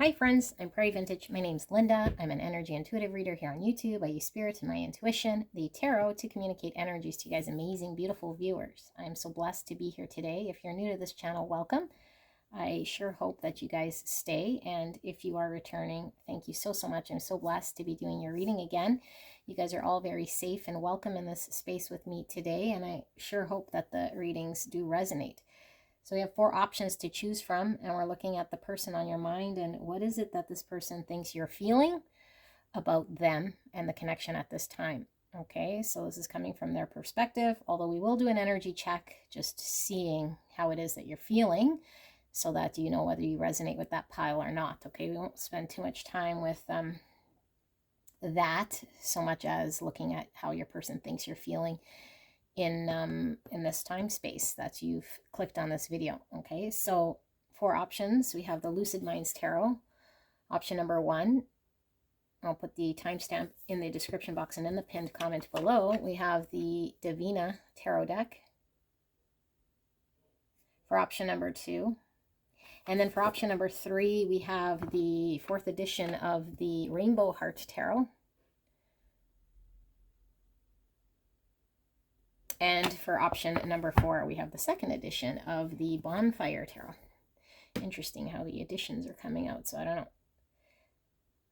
Hi friends, I'm Prairie Vintage. My name's Linda. I'm an energy intuitive reader here on YouTube. I use spirit and my intuition, the tarot, to communicate energies to you guys amazing, beautiful viewers. I'm so blessed to be here today. If you're new to this channel, welcome. I sure hope that you guys stay, and if you are returning, thank you so much. I'm so blessed to be doing your reading again. You guys are all very safe and welcome in this space with me today, and I sure hope that the readings do resonate. So we have 4 options to choose from, and we're looking at the person on your mind and what is it that this person thinks you're feeling about them and the connection at this time. Okay, so this is coming from their perspective, although we will do an energy check, just seeing how it is that you're feeling so that you know whether you resonate with that pile or not. Okay, we won't spend too much time with that so much as looking at how your person thinks you're feeling in this time space that you've clicked on this video. Okay, so 4 options. We have the Lucid Minds Tarot. Option number 1, I'll put the timestamp in the description box and in the pinned comment below. We have the Divina Tarot deck for option number 2. And then for option number 3, we have the 4th edition of the Rainbow Heart Tarot. And for option number 4, we have the 2nd edition of the Bonfire Tarot. Interesting how the editions are coming out, so I don't know.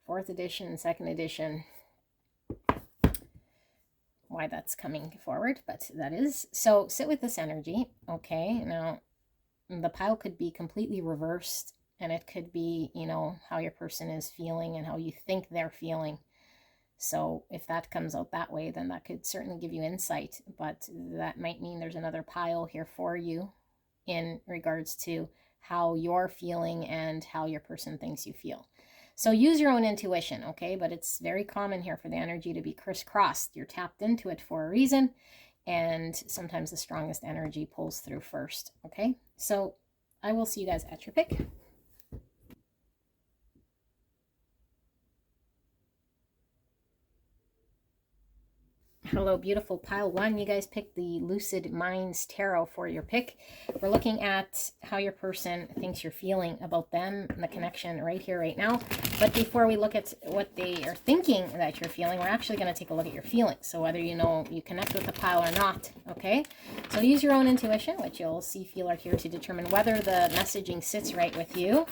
4th edition, 2nd edition, why that's coming forward, but that is. So sit with this energy, okay? Now, the pile could be completely reversed, and it could be, you know, how your person is feeling and how you think they're feeling. So if that comes out that way, then that could certainly give you insight, but that might mean there's another pile here for you in regards to how you're feeling and how your person thinks you feel. So use your own intuition, okay? But it's very common here for the energy to be crisscrossed. You're tapped into it for a reason, and sometimes the strongest energy pulls through first, okay? So I will see you guys at your pick. Hello, beautiful pile 1. You guys picked the Lucid Minds Tarot for your pick. We're looking at how your person thinks you're feeling about them and the connection right here, right now. But before we look at what they are thinking that you're feeling, we're actually going to take a look at your feelings. So whether you know you connect with the pile or not, okay? So use your own intuition, which you'll see, feel, or hear to determine whether the messaging sits right with you.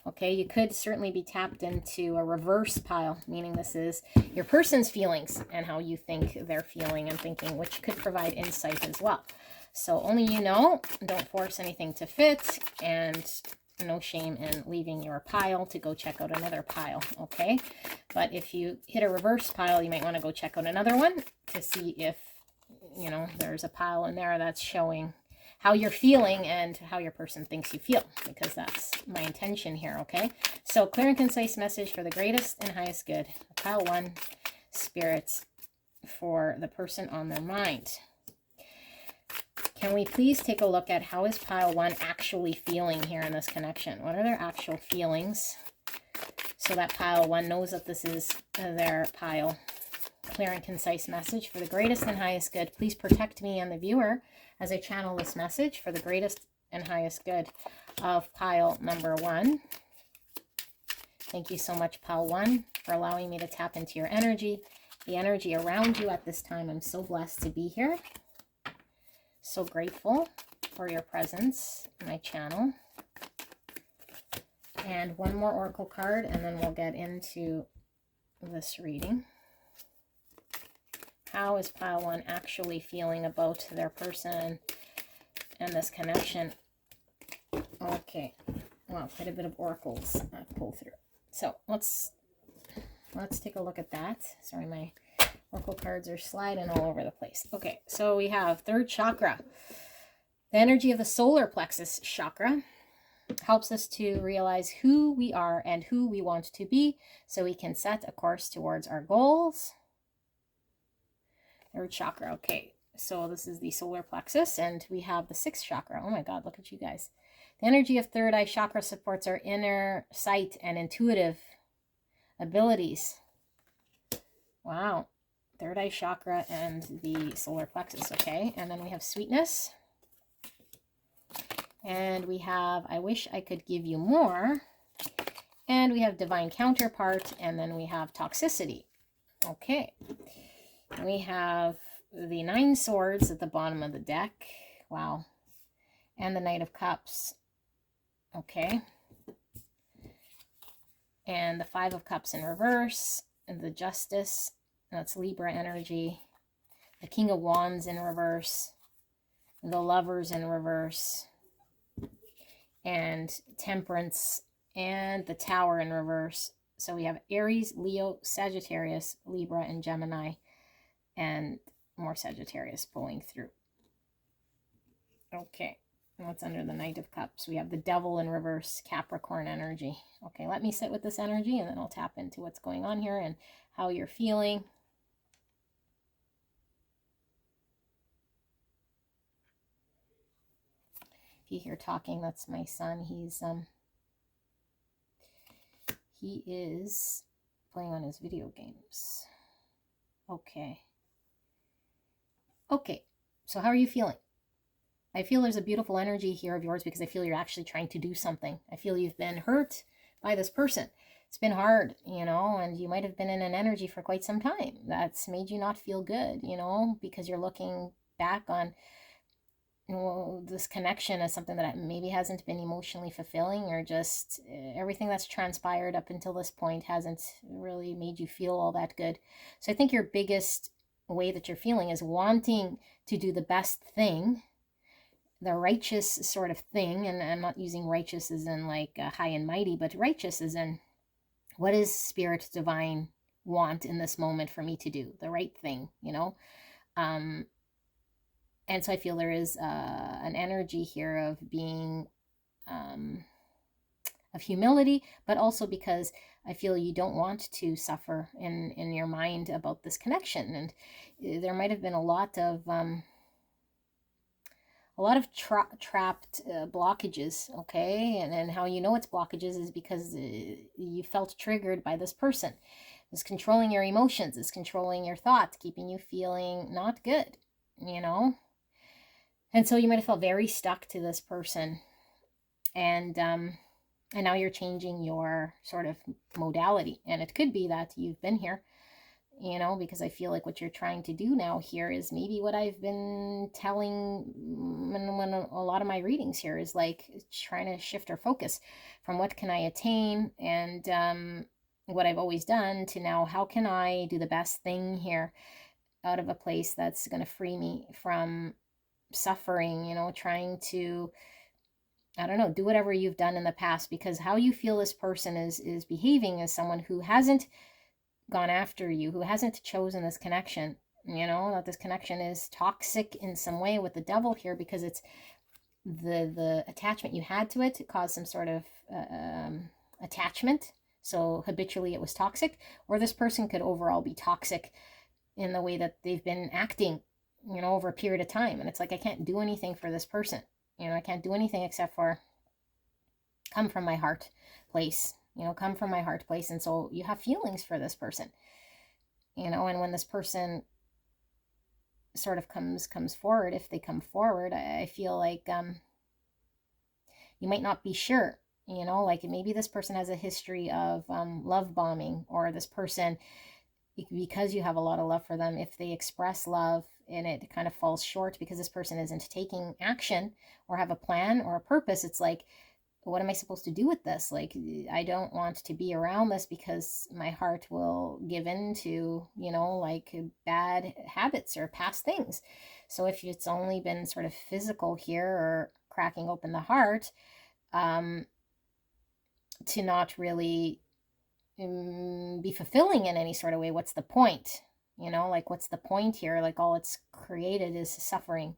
Okay, you could certainly be tapped into a reverse pile, meaning this is your person's feelings and how you think they're feeling and thinking, which could provide insight as well. So only you know, don't force anything to fit, and no shame in leaving your pile to go check out another pile, okay? But if you hit a reverse pile, you might want to go check out another one to see if, you know, there's a pile in there that's showing how you're feeling and how your person thinks you feel, because that's my intention here, okay? So clear and concise message for the greatest and highest good. Pile 1, spirits, for the person on their mind. Can we please take a look at how is pile 1 actually feeling here in this connection? What are their actual feelings? So that pile 1 knows that this is their pile. Clear and concise message for the greatest and highest good. Please protect me and the viewer as I channel this message for the greatest and highest good of pile number 1. Thank you so much, pile 1, for allowing me to tap into your energy, the energy around you at this time. I'm so blessed to be here. So grateful for your presence in my channel. And one more oracle card, and then we'll get into this reading. How is pile 1 actually feeling about their person and this connection? Okay, well, quite a bit of oracles pull through. So let's take a look at that. Sorry, my oracle cards are sliding all over the place. Okay, so we have 3rd chakra. The energy of the solar plexus chakra helps us to realize who we are and who we want to be so we can set a course towards our goals. 3rd chakra. Okay, so this is the solar plexus, and we have the 6th chakra. Oh my God, look at you guys. The energy of 3rd eye chakra supports our inner sight and intuitive abilities. Wow. 3rd eye chakra and the solar plexus. Okay, and then we have sweetness. And we have I wish I could give you more. And we have divine counterpart, and then we have toxicity. Okay. We have the 9 swords at the bottom of the deck. Wow. And the Knight of Cups. Okay. And the 5 of Cups in reverse. And the Justice. That's Libra energy. The King of Wands in reverse. The Lovers in reverse. And Temperance. And the Tower in reverse. So we have Aries, Leo, Sagittarius, Libra, and Gemini. And more Sagittarius pulling through. Okay. What's under the Knight of Cups? We have the Devil in reverse, Capricorn energy. Okay, let me sit with this energy and then I'll tap into what's going on here and how you're feeling. If you hear talking, that's my son. He is playing on his video games. Okay. Okay, so how are you feeling? I feel there's a beautiful energy here of yours because I feel you're actually trying to do something. I feel you've been hurt by this person. It's been hard, you know, and you might have been in an energy for quite some time that's made you not feel good, you know, because you're looking back on, well, this connection as something that maybe hasn't been emotionally fulfilling, or just everything that's transpired up until this point hasn't really made you feel all that good. So I think your biggest way that you're feeling is wanting to do the best thing, the righteous sort of thing. And I'm not using righteous as in like high and mighty, but righteous as in, what is spirit divine want in this moment for me to do? The right thing, you know? And so I feel there is an energy here of being, of humility, but also because I feel you don't want to suffer in your mind about this connection. And there might have been a lot of trapped blockages, okay? And how you know it's blockages is because you felt triggered by this person. It's controlling your emotions, it's controlling your thoughts, keeping you feeling not good, you know? And so you might have felt very stuck to this person. And now you're changing your sort of modality. And it could be that you've been here, you know, because I feel like what you're trying to do now here is maybe what I've been telling when a lot of my readings here is like trying to shift our focus from what can I attain and what I've always done to now how can I do the best thing here out of a place that's going to free me from suffering, you know, trying to, I don't know, do whatever you've done in the past, because how you feel this person is behaving as someone who hasn't gone after you, who hasn't chosen this connection, you know, that this connection is toxic in some way with the Devil here, because it's the attachment you had to it caused some sort of attachment. So habitually it was toxic, or this person could overall be toxic in the way that they've been acting, you know, over a period of time. And it's like, I can't do anything for this person. You know, I can't do anything except for come from my heart place, you know, come from my heart place. And so you have feelings for this person, you know, and when this person sort of comes forward, if they come forward, I feel like you might not be sure, you know, like maybe this person has a history of love bombing, or this person, because you have a lot of love for them, if they express love and it kind of falls short because this person isn't taking action or have a plan or a purpose, it's like, what am I supposed to do with this? Like, I don't want to be around this because my heart will give in to, you know, like bad habits or past things. So if it's only been sort of physical here or cracking open the heart, to not really be fulfilling in any sort of way, what's the point? You know, like what's the point here? Like all it's created is suffering.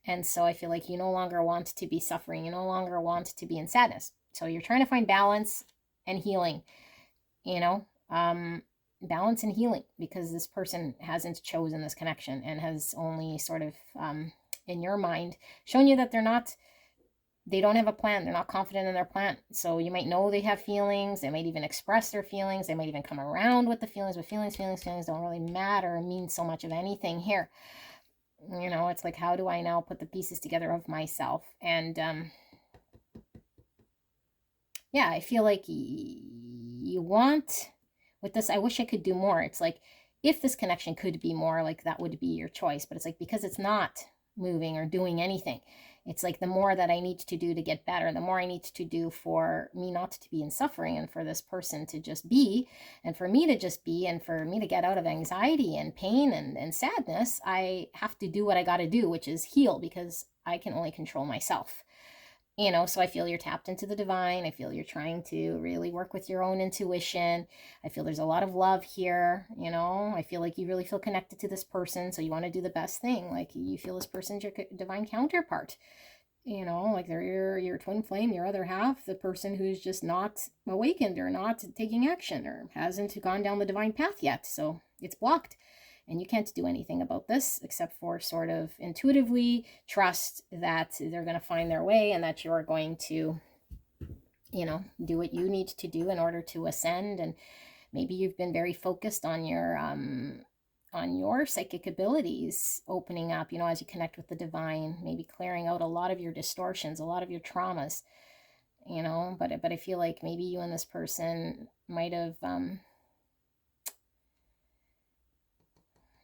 And so I feel like you no longer want to be suffering. You no longer want to be in sadness. So you're trying to find balance and healing, you know, balance and healing, because this person hasn't chosen this connection and has only sort of, in your mind, shown you that they don't have a plan. They're not confident in their plan. So you might know they have feelings. They might even express their feelings. They might even come around with the feelings, but feelings don't really matter or mean so much of anything here. You know, it's like, how do I now put the pieces together of myself? And yeah, I feel like you want, with this, I wish I could do more. It's like, if this connection could be more, like that would be your choice. But it's like, because it's not moving or doing anything, it's like the more that I need to do to get better, the more I need to do for me not to be in suffering, and for this person to just be, and for me to just be, and for me to get out of anxiety and pain and sadness, I have to do what I got to do, which is heal, because I can only control myself. You know, so I feel you're tapped into the divine. I feel you're trying to really work with your own intuition. I feel there's a lot of love here. You know, I feel like you really feel connected to this person, so you want to do the best thing. Like, you feel this person's your divine counterpart. You know, like they're your twin flame, your other half, the person who's just not awakened or not taking action or hasn't gone down the divine path yet. So it's blocked. And you can't do anything about this except for sort of intuitively trust that they're going to find their way, and that you're going to, you know, do what you need to do in order to ascend. And maybe you've been very focused on your psychic abilities opening up, you know, as you connect with the divine, maybe clearing out a lot of your distortions, a lot of your traumas, you know. But I feel like maybe you and this person might have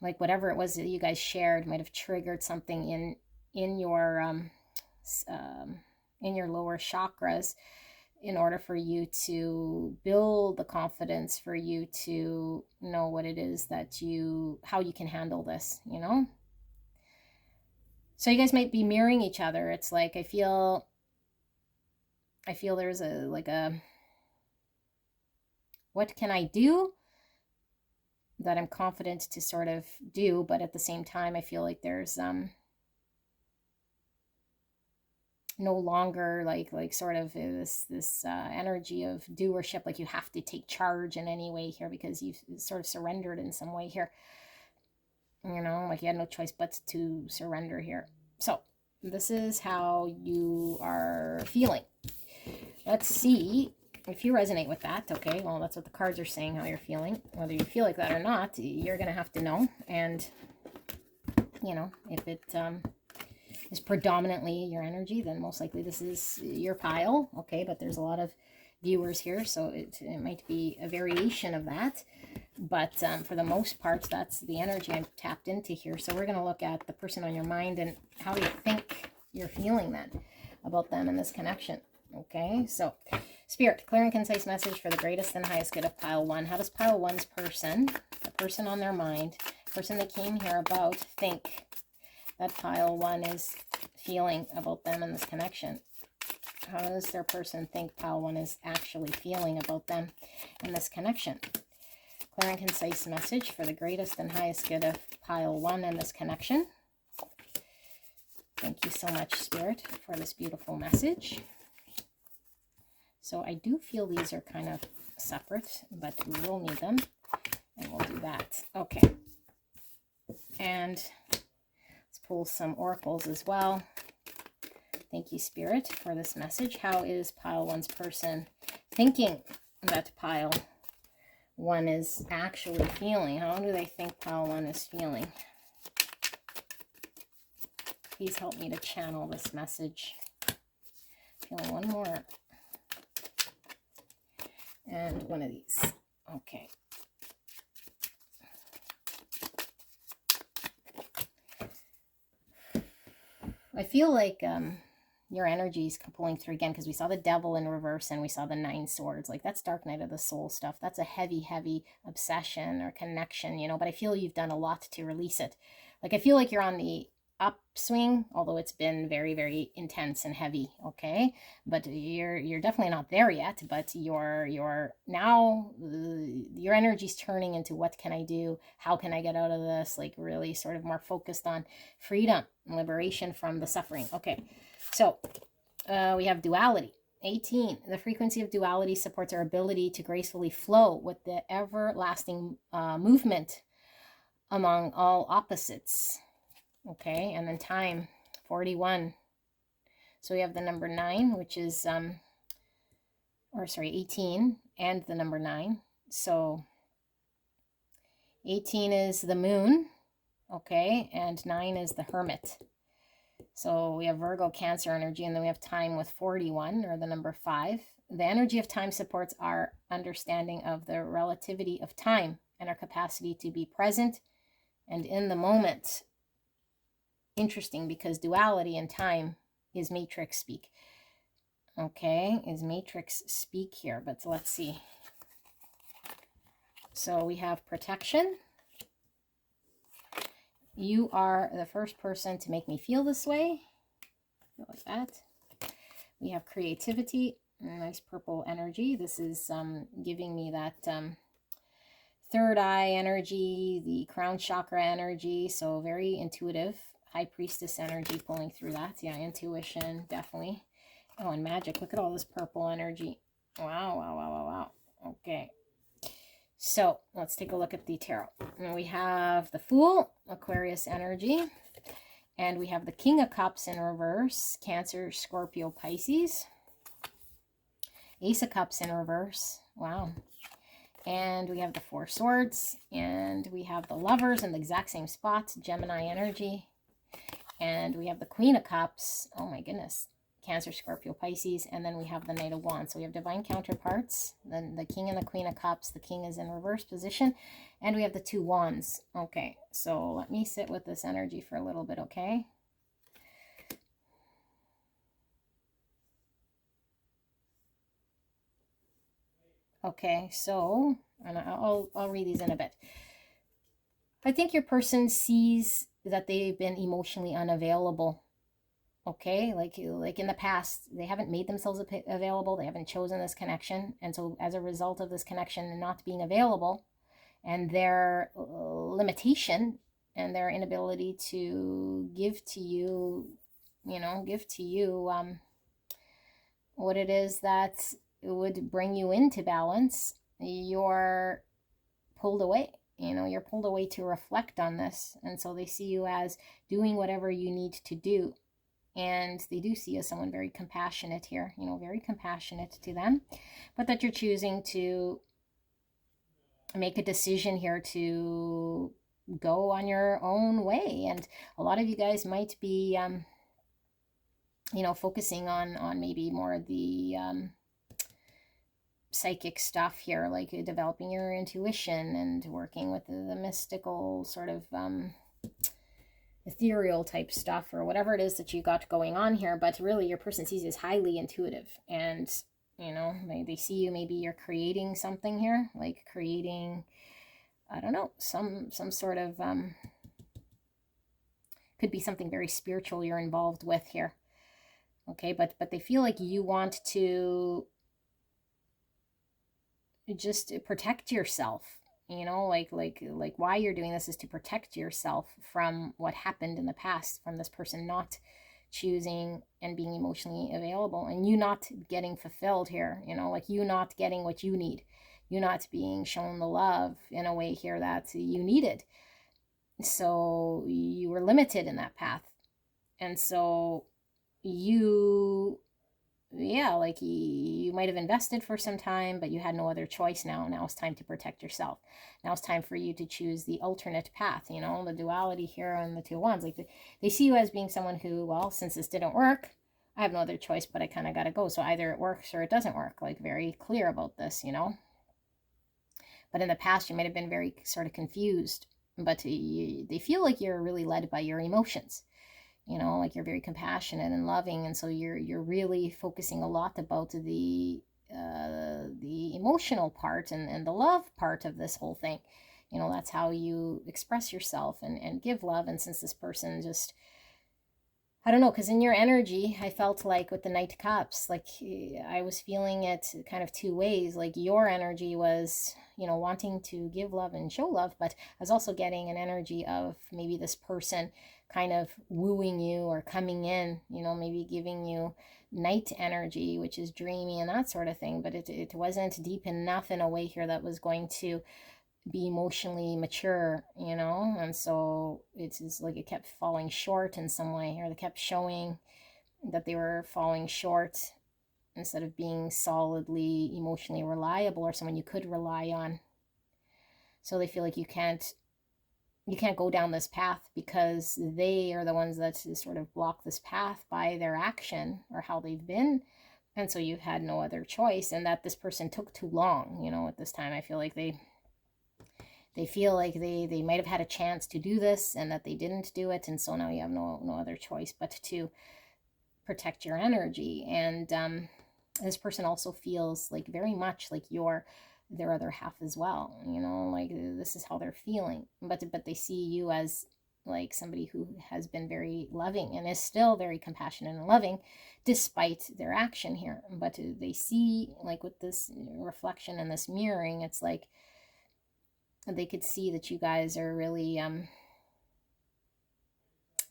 like whatever it was that you guys shared might have triggered something in your lower chakras, in order for you to build the confidence, for you to know what it is that how you can handle this, you know. So you guys might be mirroring each other. It's like, I feel there's a what can I do that I'm confident to sort of do, but at the same time I feel like there's no longer like sort of this energy of doership, like you have to take charge in any way here, because you've sort of surrendered in some way here, you know, like you had no choice but to surrender here. So this is how you are feeling. Let's see if you resonate with that. Okay, well, that's what the cards are saying, how you're feeling. Whether you feel like that or not, you're gonna have to know. And you know, if it is predominantly your energy, then most likely this is your pile. Okay, but there's a lot of viewers here, so it might be a variation of that. But for the most part, that's the energy I'm tapped into here. So we're going to look at the person on your mind and how you think you're feeling then about them in this connection. Okay, so Spirit, clear and concise message for the greatest and highest good of pile 1. How does pile 1's person, the person on their mind, person they came here about, think that pile 1 is feeling about them in this connection? How does their person think pile 1 is actually feeling about them in this connection? Clear and concise message for the greatest and highest good of pile 1 in this connection. Thank you so much, Spirit, for this beautiful message. So I do feel these are kind of separate, but we will need them, and we'll do that. Okay. And let's pull some oracles as well. Thank you, Spirit, for this message. How is pile 1's person thinking that pile 1 is actually feeling? How do they think pile 1 is feeling? Please help me to channel this message. Feeling one more. And one of these. Okay. I feel like your energy is pulling through again, because we saw the Devil in reverse and we saw the 9 swords. Like, that's dark night of the soul stuff. That's a heavy, heavy obsession or connection, you know, but I feel you've done a lot to release it. Like, I feel like you're on the upswing, although it's been very, very intense and heavy. Okay, but you're definitely not there yet, but you're now, your energy's turning into, what can I do, how can I get out of this, like really sort of more focused on freedom and liberation from the suffering. Okay, so we have duality. 18, the frequency of duality supports our ability to gracefully flow with the everlasting movement among all opposites. Okay, and then time, 41. So we have the number 9, which is, 18, and the number 9. So 18 is the moon, okay, and 9 is the hermit. So we have Virgo, Cancer energy, and then we have time with 41, or the number 5. the energy of time supports our understanding of the relativity of time and our capacity to be present and in the moment. Interesting, because duality in time is matrix speak. Okay, is matrix speak here, but let's see. So we have protection. You are the first person to make me feel this way. Like that. We have creativity, nice purple energy. This is giving me that third eye energy, the crown chakra energy. So very intuitive, high priestess energy pulling through that. Yeah, intuition, definitely. Oh, and magic. Look at all this purple energy. Wow, wow, wow, wow, wow. Okay. So let's take a look at the tarot. And we have the Fool, Aquarius energy. And we have the King of Cups in reverse, Cancer, Scorpio, Pisces. Ace of Cups in reverse. Wow. And we have the Four Swords. And we have the Lovers in the exact same spot, Gemini energy. And we have the Queen of Cups. Oh my goodness. Cancer, Scorpio, Pisces. And then we have the Knight of Wands. So we have divine counterparts. Then the King and the Queen of Cups. The King is in reverse position. And we have the Two Wands. Okay, so let me sit with this energy for a little bit, okay? Okay, so, and I'll read these in a bit. I think your person sees that they've been emotionally unavailable. Okay, like in the past, they haven't made themselves available. They haven't chosen this connection. And so as a result of this connection not being available, and their limitation and their inability to give to you, what it is that would bring you into balance, you're pulled away. You're pulled away to reflect on this. And so they see you as doing whatever you need to do. And they do see you as someone very compassionate here, very compassionate to them, but that you're choosing to make a decision here to go on your own way. And a lot of you guys might be focusing on maybe more of the psychic stuff here, like developing your intuition and working with the mystical sort of ethereal type stuff, or whatever it is that you got going on here. But really your person sees you as highly intuitive, and they see you, maybe you're creating something here, like creating, I don't know, some sort of could be something very spiritual you're involved with here. Okay, but they feel like you want to just protect yourself, like why you're doing this is to protect yourself from what happened in the past, from this person not choosing and being emotionally available, and you not getting fulfilled here, like you not getting what you need, you not being shown the love in a way here that you needed. So you were limited in that path. And so like you might have invested for some time, but you had no other choice. Now it's time to protect yourself. Now it's time for you to choose the alternate path, the duality here on the Two Wands. Like they see you as being someone who, well, since this didn't work, I have no other choice, but I kind of got to go. So either it works or it doesn't work, like very clear about this, But in the past, you might have been very sort of confused, but they feel like you're really led by your emotions. Like you're very compassionate and loving, and so you're really focusing a lot about the emotional part and the love part of this whole thing. That's how you express yourself and give love. And since this person just, I don't know, because in your energy, I felt like with the Knight of Cups, like I was feeling it kind of two ways. Like your energy was, wanting to give love and show love, but I was also getting an energy of maybe this person kind of wooing you or coming in, maybe giving you night energy, which is dreamy and that sort of thing. But it wasn't deep enough in a way here that was going to be emotionally mature, and so it's like it kept falling short in some way, or they kept showing that they were falling short instead of being solidly emotionally reliable or someone you could rely on. So they feel like you can't go down this path because they are the ones that sort of block this path by their action or how they've been And so you've had no other choice, and that this person took too long, you know, at this time. I feel like they feel like they might have had a chance to do this and that they didn't do it, and so now you have no other choice but to protect your energy. And this person also feels like very much like you're their other half as well, you know, like this is how they're feeling, but they see you as like somebody who has been very loving and is still very compassionate and loving despite their action here. But they see, like, with this reflection and this mirroring, it's like they could see that you guys are really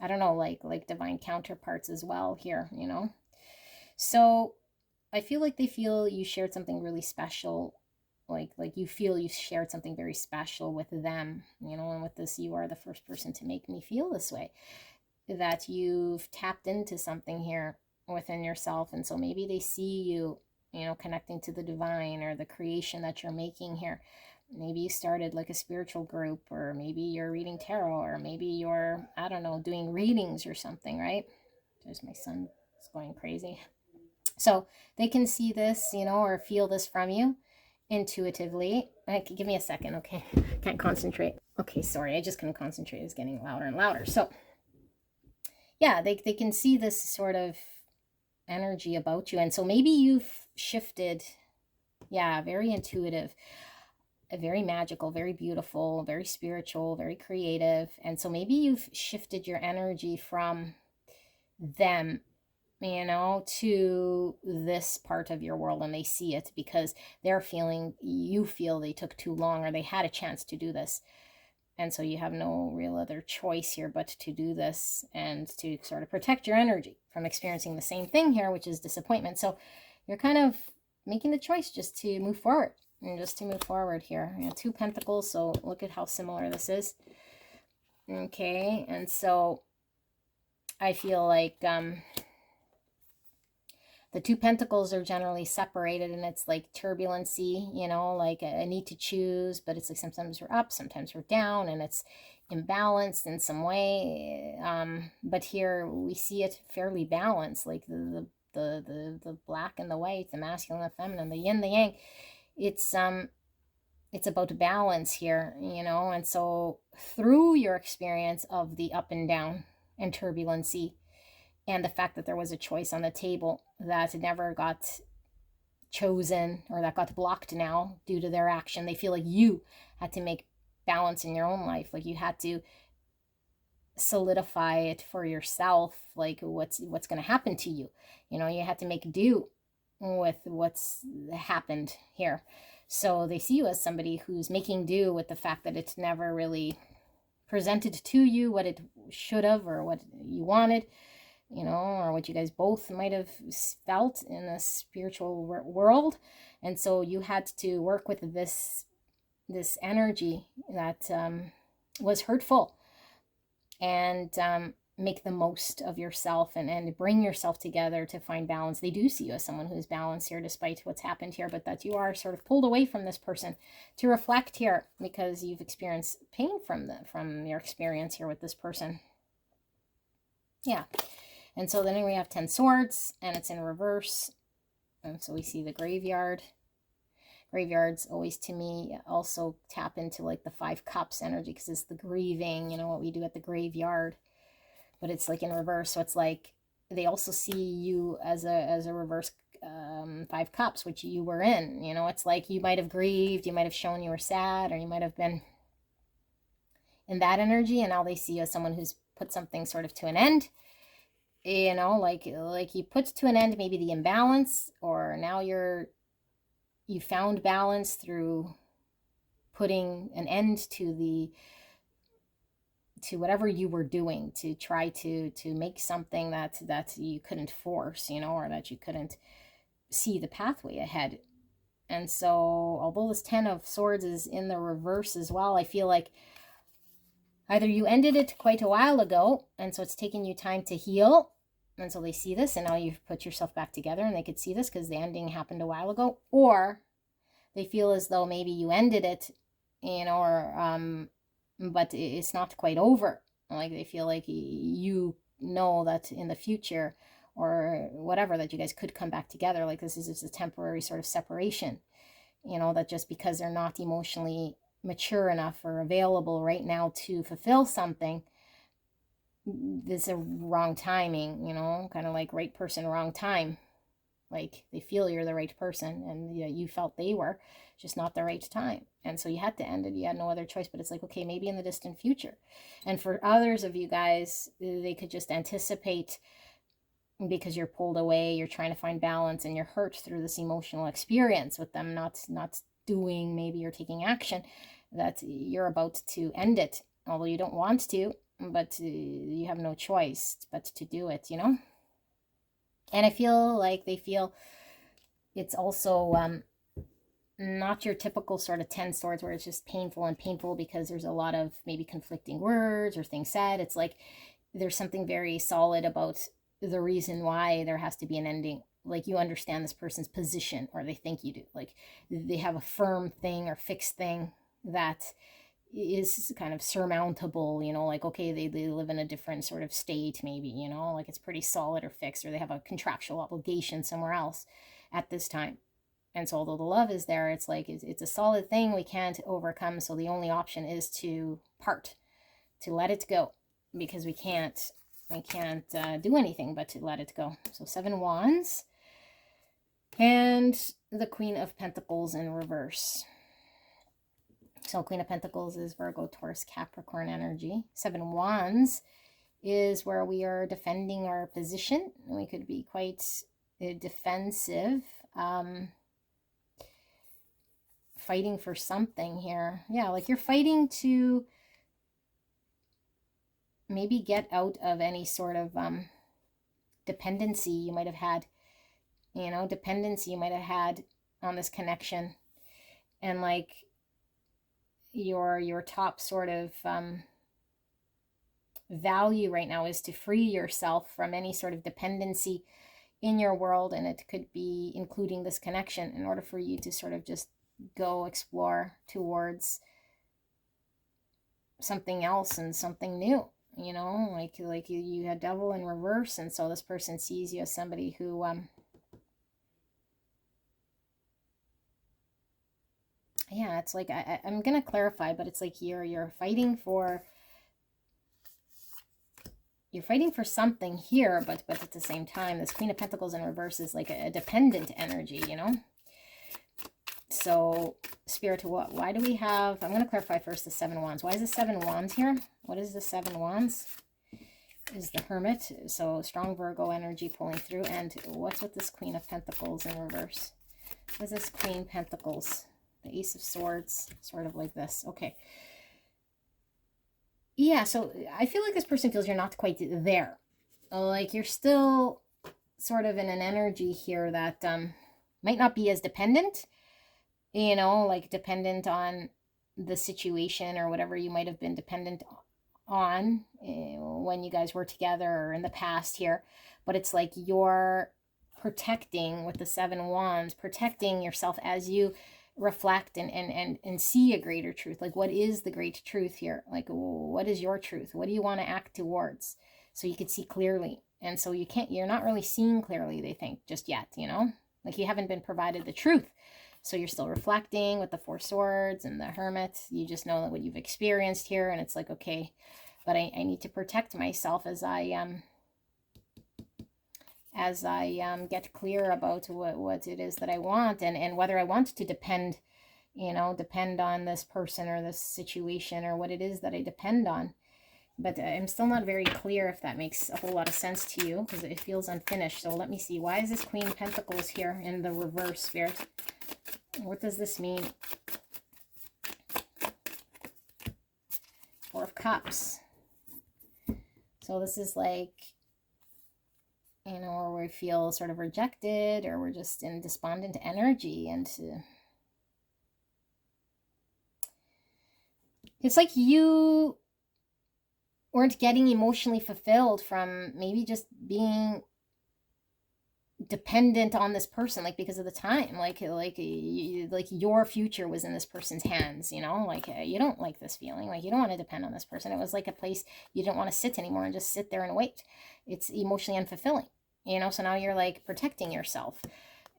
I don't know, like divine counterparts as well here, you know. So I feel like they feel you shared something really special, like you feel you shared something very special with them, you know. And with this, you are the first person to make me feel this way, that you've tapped into something here within yourself. And so maybe they see you, you know, connecting to the divine or the creation that you're making here. Maybe you started like a spiritual group, or maybe you're reading tarot, or maybe you're, I don't know, doing readings or something, right? There's my son, it's going crazy. So they can see this, you know, or feel this from you intuitively. Give me a second, okay? Can't concentrate. Okay, sorry, I just couldn't concentrate. It's getting louder and louder. So yeah, they can see this sort of energy about you. And so maybe you've shifted, yeah, very intuitive, very magical, very beautiful, very spiritual, very creative. And so maybe you've shifted your energy from them, you know, to this part of your world, and they see it because they're feeling, you feel they took too long, or they had a chance to do this. And so you have no real other choice here but to do this, and to sort of protect your energy from experiencing the same thing here, which is disappointment. So you're kind of making the choice just to move forward, and just to move forward here. You know, 2 Pentacles, so look at how similar this is. Okay, and so I feel like the 2 Pentacles are generally separated, and it's like turbulency, you know, like a need to choose, but it's like sometimes we're up, sometimes we're down, and it's imbalanced in some way. But here we see it fairly balanced, like the black and the white, the masculine and the feminine, the yin, the yang. It's about balance here, you know. And so through your experience of the up and down and turbulency, and the fact that there was a choice on the table that never got chosen, or that got blocked now due to their action, they feel like you had to make balance in your own life, like you had to solidify it for yourself, like what's going to happen to you, you know. You had to make do with what's happened here. So they see you as somebody who's making do with the fact that it's never really presented to you what it should have, or what you wanted, you know, or what you guys both might have felt in the spiritual world. And so you had to work with this energy that was hurtful, and make the most of yourself, and bring yourself together to find balance. They do see you as someone who's balanced here despite what's happened here, but that you are sort of pulled away from this person to reflect here, because you've experienced pain from your experience here with this person. Yeah. And so then we have 10 Swords, and it's in reverse. And so we see the graveyard. Graveyards always, to me, also tap into like the 5 Cups energy, because it's the grieving, you know, what we do at the graveyard. But it's like in reverse. So it's like they also see you as a reverse 5 Cups, which you were in. You know, it's like you might have grieved, you might have shown you were sad, or you might have been in that energy, and now they see you as someone who's put something sort of to an end. You know, like you put to an end maybe the imbalance, or now you found balance through putting an end to whatever you were doing, to try to make something that you couldn't force, you know, or that you couldn't see the pathway ahead. And so although this 10 of Swords is in the reverse as well, I feel like either you ended it quite a while ago, and so it's taken you time to heal, and so they see this, and now you've put yourself back together, and they could see this because the ending happened a while ago. Or they feel as though maybe you ended it, you know, or but it's not quite over. Like they feel like you know that in the future, or whatever, that you guys could come back together. Like this is just a temporary sort of separation, you know, that just because they're not emotionally mature enough or available right now to fulfill something, this is a wrong timing, you know, kind of like right person, wrong time. Like they feel you're the right person and you felt they were, just not the right time. And so you had to end it. You had no other choice, but it's like, okay, maybe in the distant future. And for others of you guys, they could just anticipate, because you're pulled away, you're trying to find balance, and you're hurt through this emotional experience with them not doing, maybe you're taking action, that you're about to end it, although you don't want to, but you have no choice but to do it, you know. And I feel like they feel it's also not your typical sort of 10 swords where it's just painful because there's a lot of maybe conflicting words or things said. It's like there's something very solid about the reason why there has to be an ending. Like you understand this person's position, or they think you do. Like they have a firm thing or fixed thing that is kind of surmountable, you know, like, okay, they live in a different sort of state, maybe, you know, like it's pretty solid or fixed, or they have a contractual obligation somewhere else at this time. And so although the love is there, it's like it's a solid thing we can't overcome. So the only option is to part, to let it go, because we can't do anything but to let it go. So 7 Wands and the Queen of Pentacles in reverse. So Queen of Pentacles is Virgo, Taurus, Capricorn energy. 7 Wands is where we are defending our position. We could be quite defensive, fighting for something here. Yeah, like you're fighting to maybe get out of any sort of dependency you might have had, you know, dependency you might have had on this connection. And like your top sort of value right now is to free yourself from any sort of dependency in your world, and it could be including this connection, in order for you to sort of just go explore towards something else and something new, you know, like you had Devil in reverse, and so this person sees you as somebody who yeah, it's like I'm gonna clarify, but it's like you're fighting for something here, but at the same time, this Queen of Pentacles in reverse is like a dependent energy, you know. So Spirit, why do we have, I'm going to clarify first the 7 Wands. Why is the 7 Wands here? What is the 7 Wands? Is the Hermit. So strong Virgo energy pulling through. And what's with this Queen of Pentacles in reverse? What is this Queen Pentacles? The Ace of Swords, sort of like this. Okay. Yeah, so I feel like this person feels you're not quite there. Like you're still sort of in an energy here that might not be as dependent, you know, like dependent on the situation or whatever you might have been dependent on when you guys were together or in the past here. But it's like you're protecting, with the 7 Wands, protecting yourself as you reflect and see a greater truth. Like, what is the great truth here? Like, what is your truth? What do you want to act towards? So you could see clearly. And so you're not really seeing clearly, they think, just yet, you know, like you haven't been provided the truth. So you're still reflecting with the 4 Swords and the Hermit. You just know what you've experienced here. And it's like, okay, but I need to protect myself as I get clear about what it is that I want, and whether I want to depend, you know, depend on this person or this situation, or what it is that I depend on. But I'm still not very clear if that makes a whole lot of sense to you, because it feels unfinished. So let me see. Why is this Queen Pentacles here in the reverse, Spirit? What does this mean? 4 of Cups. So this is like, you know, or we feel sort of rejected, or we're just in despondent energy, and it's like you weren't getting emotionally fulfilled from maybe just being dependent on this person, like because of the time, like your future was in this person's hands, you know, like you don't like this feeling, like you don't want to depend on this person. It was like a place you didn't want to sit anymore and just sit there and wait. It's emotionally unfulfilling. You know, so now you're like protecting yourself.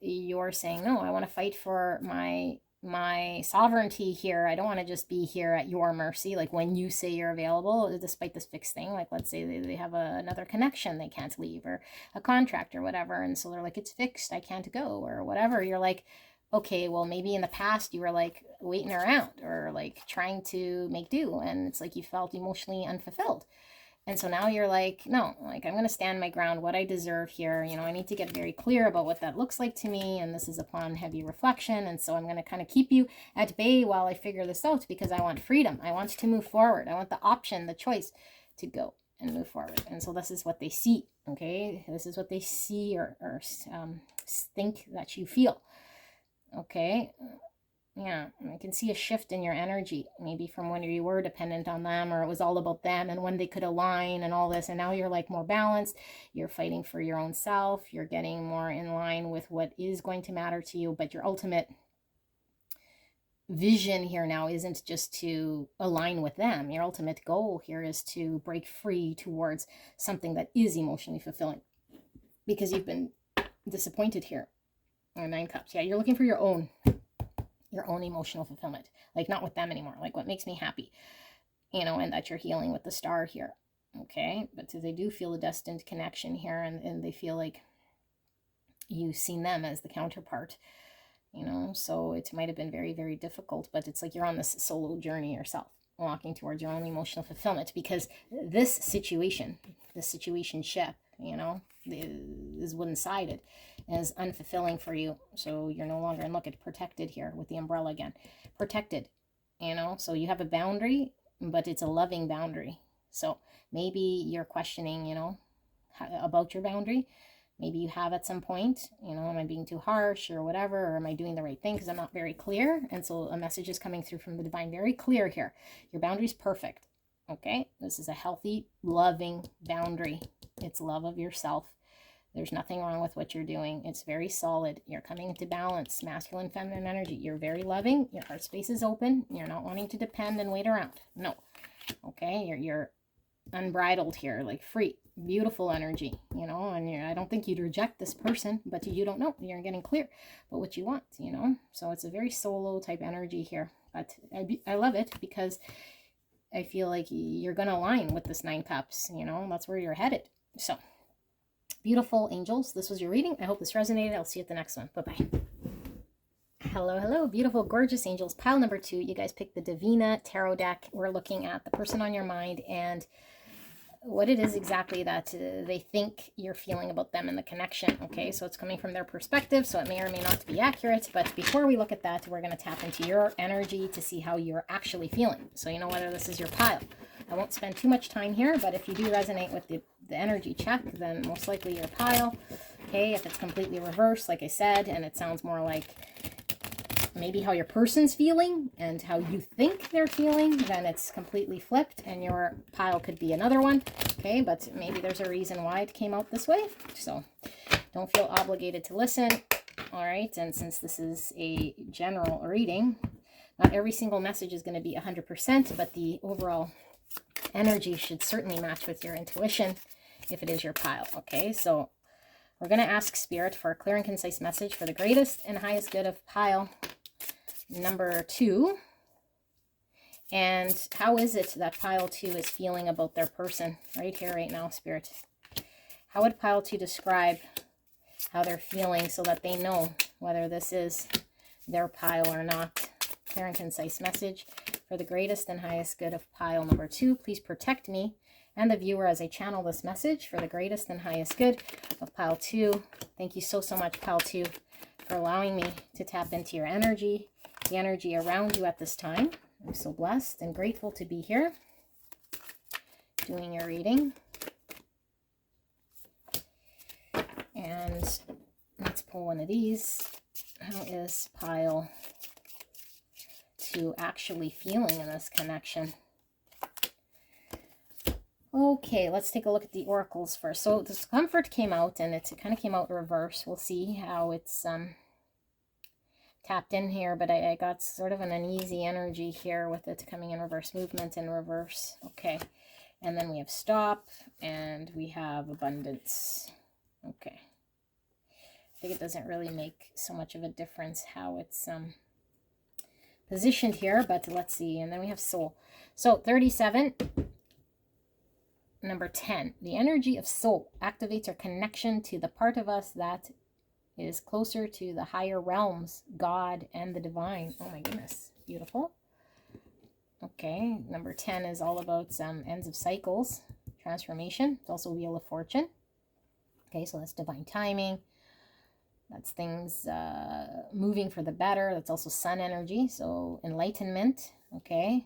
You're saying, no, I want to fight for my sovereignty here. I don't want to just be here at your mercy. Like when you say you're available, despite this fixed thing, like let's say they have another connection they can't leave, or a contract or whatever. And so they're like, it's fixed, I can't go, or whatever. You're like, okay, well, maybe in the past you were like waiting around or like trying to make do. And it's like you felt emotionally unfulfilled. And so now you're like, no, like I'm going to stand my ground, what I deserve here. You know, I need to get very clear about what that looks like to me. And this is upon heavy reflection. And so I'm going to kind of keep you at bay while I figure this out, because I want freedom. I want to move forward. I want the option, the choice to go and move forward. And so this is what they see. Okay. This is what they see or think that you feel. Okay. Yeah, I can see a shift in your energy, maybe from when you were dependent on them, or it was all about them and when they could align and all this. And now you're like more balanced. You're fighting for your own self. You're getting more in line with what is going to matter to you. But your ultimate vision here now isn't just to align with them. Your ultimate goal here is to break free towards something that is emotionally fulfilling, because you've been disappointed here. Or 9 cups. Yeah, you're looking for your own emotional fulfillment, like not with them anymore, like what makes me happy, you know, and that you're healing with the star here. Okay, but so they do feel a destined connection here, and they feel like you've seen them as the counterpart, you know. So it might have been very, very difficult, but it's like you're on this solo journey yourself, walking towards your own emotional fulfillment, because this situationship, you know, is one-sided, is unfulfilling for you. So you're no longer, and look at protected here with the umbrella again, protected, you know. So you have a boundary, but it's a loving boundary. So maybe you're questioning, you know, about your boundary. Maybe you have at some point, you know, am I being too harsh or whatever, or am I doing the right thing because I'm not very clear? And so a message is coming through from the divine, very clear here. Your boundary's perfect. Okay, this is a healthy, loving boundary. It's love of yourself. There's nothing wrong with what you're doing. It's very solid. You're coming into balance, masculine, feminine energy. You're very loving. Your heart space is open. You're not wanting to depend and wait around. No. Okay, you're unbridled here, like free, beautiful energy, you know. And I don't think you'd reject this person, but you don't know. You're getting clear about what you want, you know. So it's a very solo type energy here. But I love it, because I feel like you're going to align with this 9 cups, you know. That's where you're headed. So beautiful angels, this was your reading. I hope this resonated. I'll see you at the next one. Bye-bye. Hello, hello, beautiful, gorgeous angels. Pile number 2. You guys picked the Divina Tarot deck. We're looking at the person on your mind and what it is exactly that they think you're feeling about them and the connection. Okay, so it's coming from their perspective, so it may or may not be accurate. But before we look at that, we're going to tap into your energy to see how you're actually feeling, so you know whether this is your pile. I won't spend too much time here, but if you do resonate with the energy check, then most likely your pile. Okay, if it's completely reversed, like I said, and it sounds more like maybe how your person's feeling and how you think they're feeling, then it's completely flipped, and your pile could be another one. Okay, but maybe there's a reason why it came out this way, so don't feel obligated to listen. All right, and since this is a general reading, not every single message is going to be 100%, but the overall energy should certainly match with your intuition if it is your pile. Okay, so we're going to ask Spirit for a clear and concise message for the greatest and highest good of pile number 2. And how is it that pile 2 is feeling about their person right here, right now, Spirit? How would pile 2 describe how they're feeling so that they know whether this is their pile or not? Clear and concise message for the greatest and highest good of pile number 2. Please protect me and the viewer as I channel this message for the greatest and highest good of pile 2. Thank you so much, pile 2, for allowing me to tap into your energy, the energy around you at this time. I'm so blessed and grateful to be here doing your reading. And let's pull one of these. How is pile 2 actually feeling in this connection? Okay, let's take a look at the oracles first. So discomfort came out, and it kind of came out reverse. We'll see how it's tapped in here, but I got sort of an uneasy energy here with it coming in reverse, movement in reverse. Okay, and then we have stop, and we have abundance. Okay. I think it doesn't really make so much of a difference how it's positioned here, but let's see. And then we have soul. So 37, number 10. The energy of soul activates our connection to the part of us that is closer to the higher realms, God and the divine. Oh my goodness. Beautiful. Okay, number 10 is all about ends of cycles, transformation. It's also Wheel of Fortune. Okay, so that's divine timing. That's things moving for the better. That's also sun energy, so enlightenment. Okay,